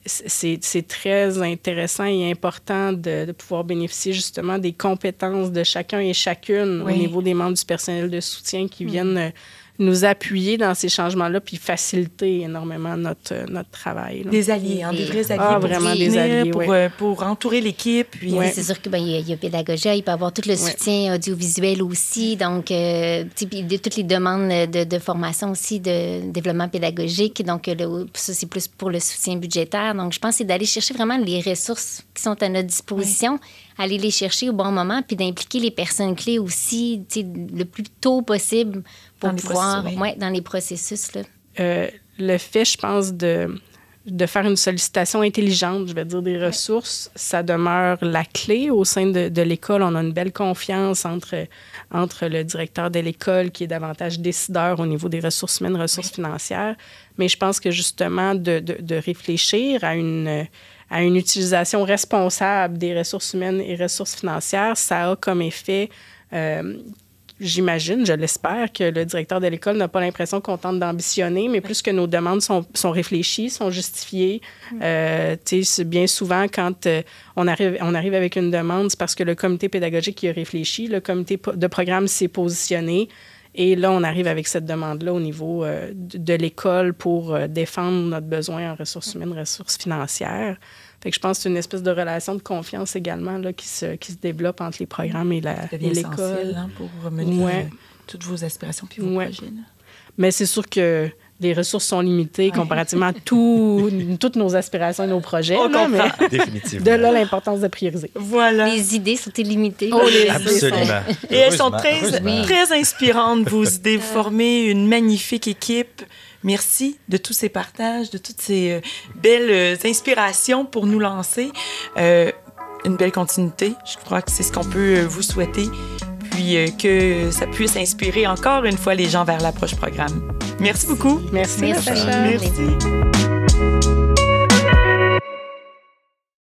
c'est très intéressant et important de pouvoir bénéficier justement des compétences de chacun et chacune au niveau des membres du personnel de soutien qui viennent nous appuyer dans ces changements-là puis faciliter énormément notre travail. Là. Des alliés, des vrais alliés. Vraiment des alliés, pour entourer l'équipe. Puis, c'est sûr qu'il y a pédagogie, il peut y avoir tout le soutien audiovisuel aussi, donc toutes les demandes de formation aussi, de développement pédagogique. Donc, ça, c'est plus pour le soutien budgétaire. Donc, je pense que c'est d'aller chercher vraiment les ressources qui sont à notre disposition, aller les chercher au bon moment, puis d'impliquer les personnes clés aussi, le plus tôt possible pour pouvoir, dans les processus. Là. Le fait, je pense, de faire une sollicitation intelligente, je vais dire, des ressources, ça demeure la clé au sein de l'école. On a une belle confiance entre le directeur de l'école, qui est davantage décideur au niveau des ressources humaines, ressources financières. Mais je pense que, justement, de réfléchir à une utilisation responsable des ressources humaines et ressources financières, ça a comme effet, j'imagine, je l'espère, que le directeur de l'école n'a pas l'impression qu'on tente d'ambitionner, mais plus que nos demandes sont réfléchies, sont justifiées. Bien souvent, quand on arrive avec une demande, c'est parce que le comité pédagogique y a réfléchi, le comité de programme s'est positionné. Et là, on arrive avec cette demande-là au niveau de l'école pour défendre notre besoin en ressources humaines, ressources financières. Fait que je pense que c'est une espèce de relation de confiance également là, qui se développe entre les programmes et l'école. Pour mener toutes vos aspirations puis vos projets. Là. Mais c'est sûr que les ressources sont limitées comparativement à toutes nos aspirations et nos projets. On comprend. Définitivement. De là, l'importance de prioriser. Voilà. Les idées sont illimitées. Absolument. Et elles sont très inspirantes, vos idées. Vous formez une magnifique équipe. Merci de tous ces partages, de toutes ces belles inspirations pour nous lancer. Une belle continuité. Je crois que c'est ce qu'on peut vous souhaiter. Puis que ça puisse inspirer encore une fois les gens vers l'approche programme. Merci beaucoup. Merci. Merci.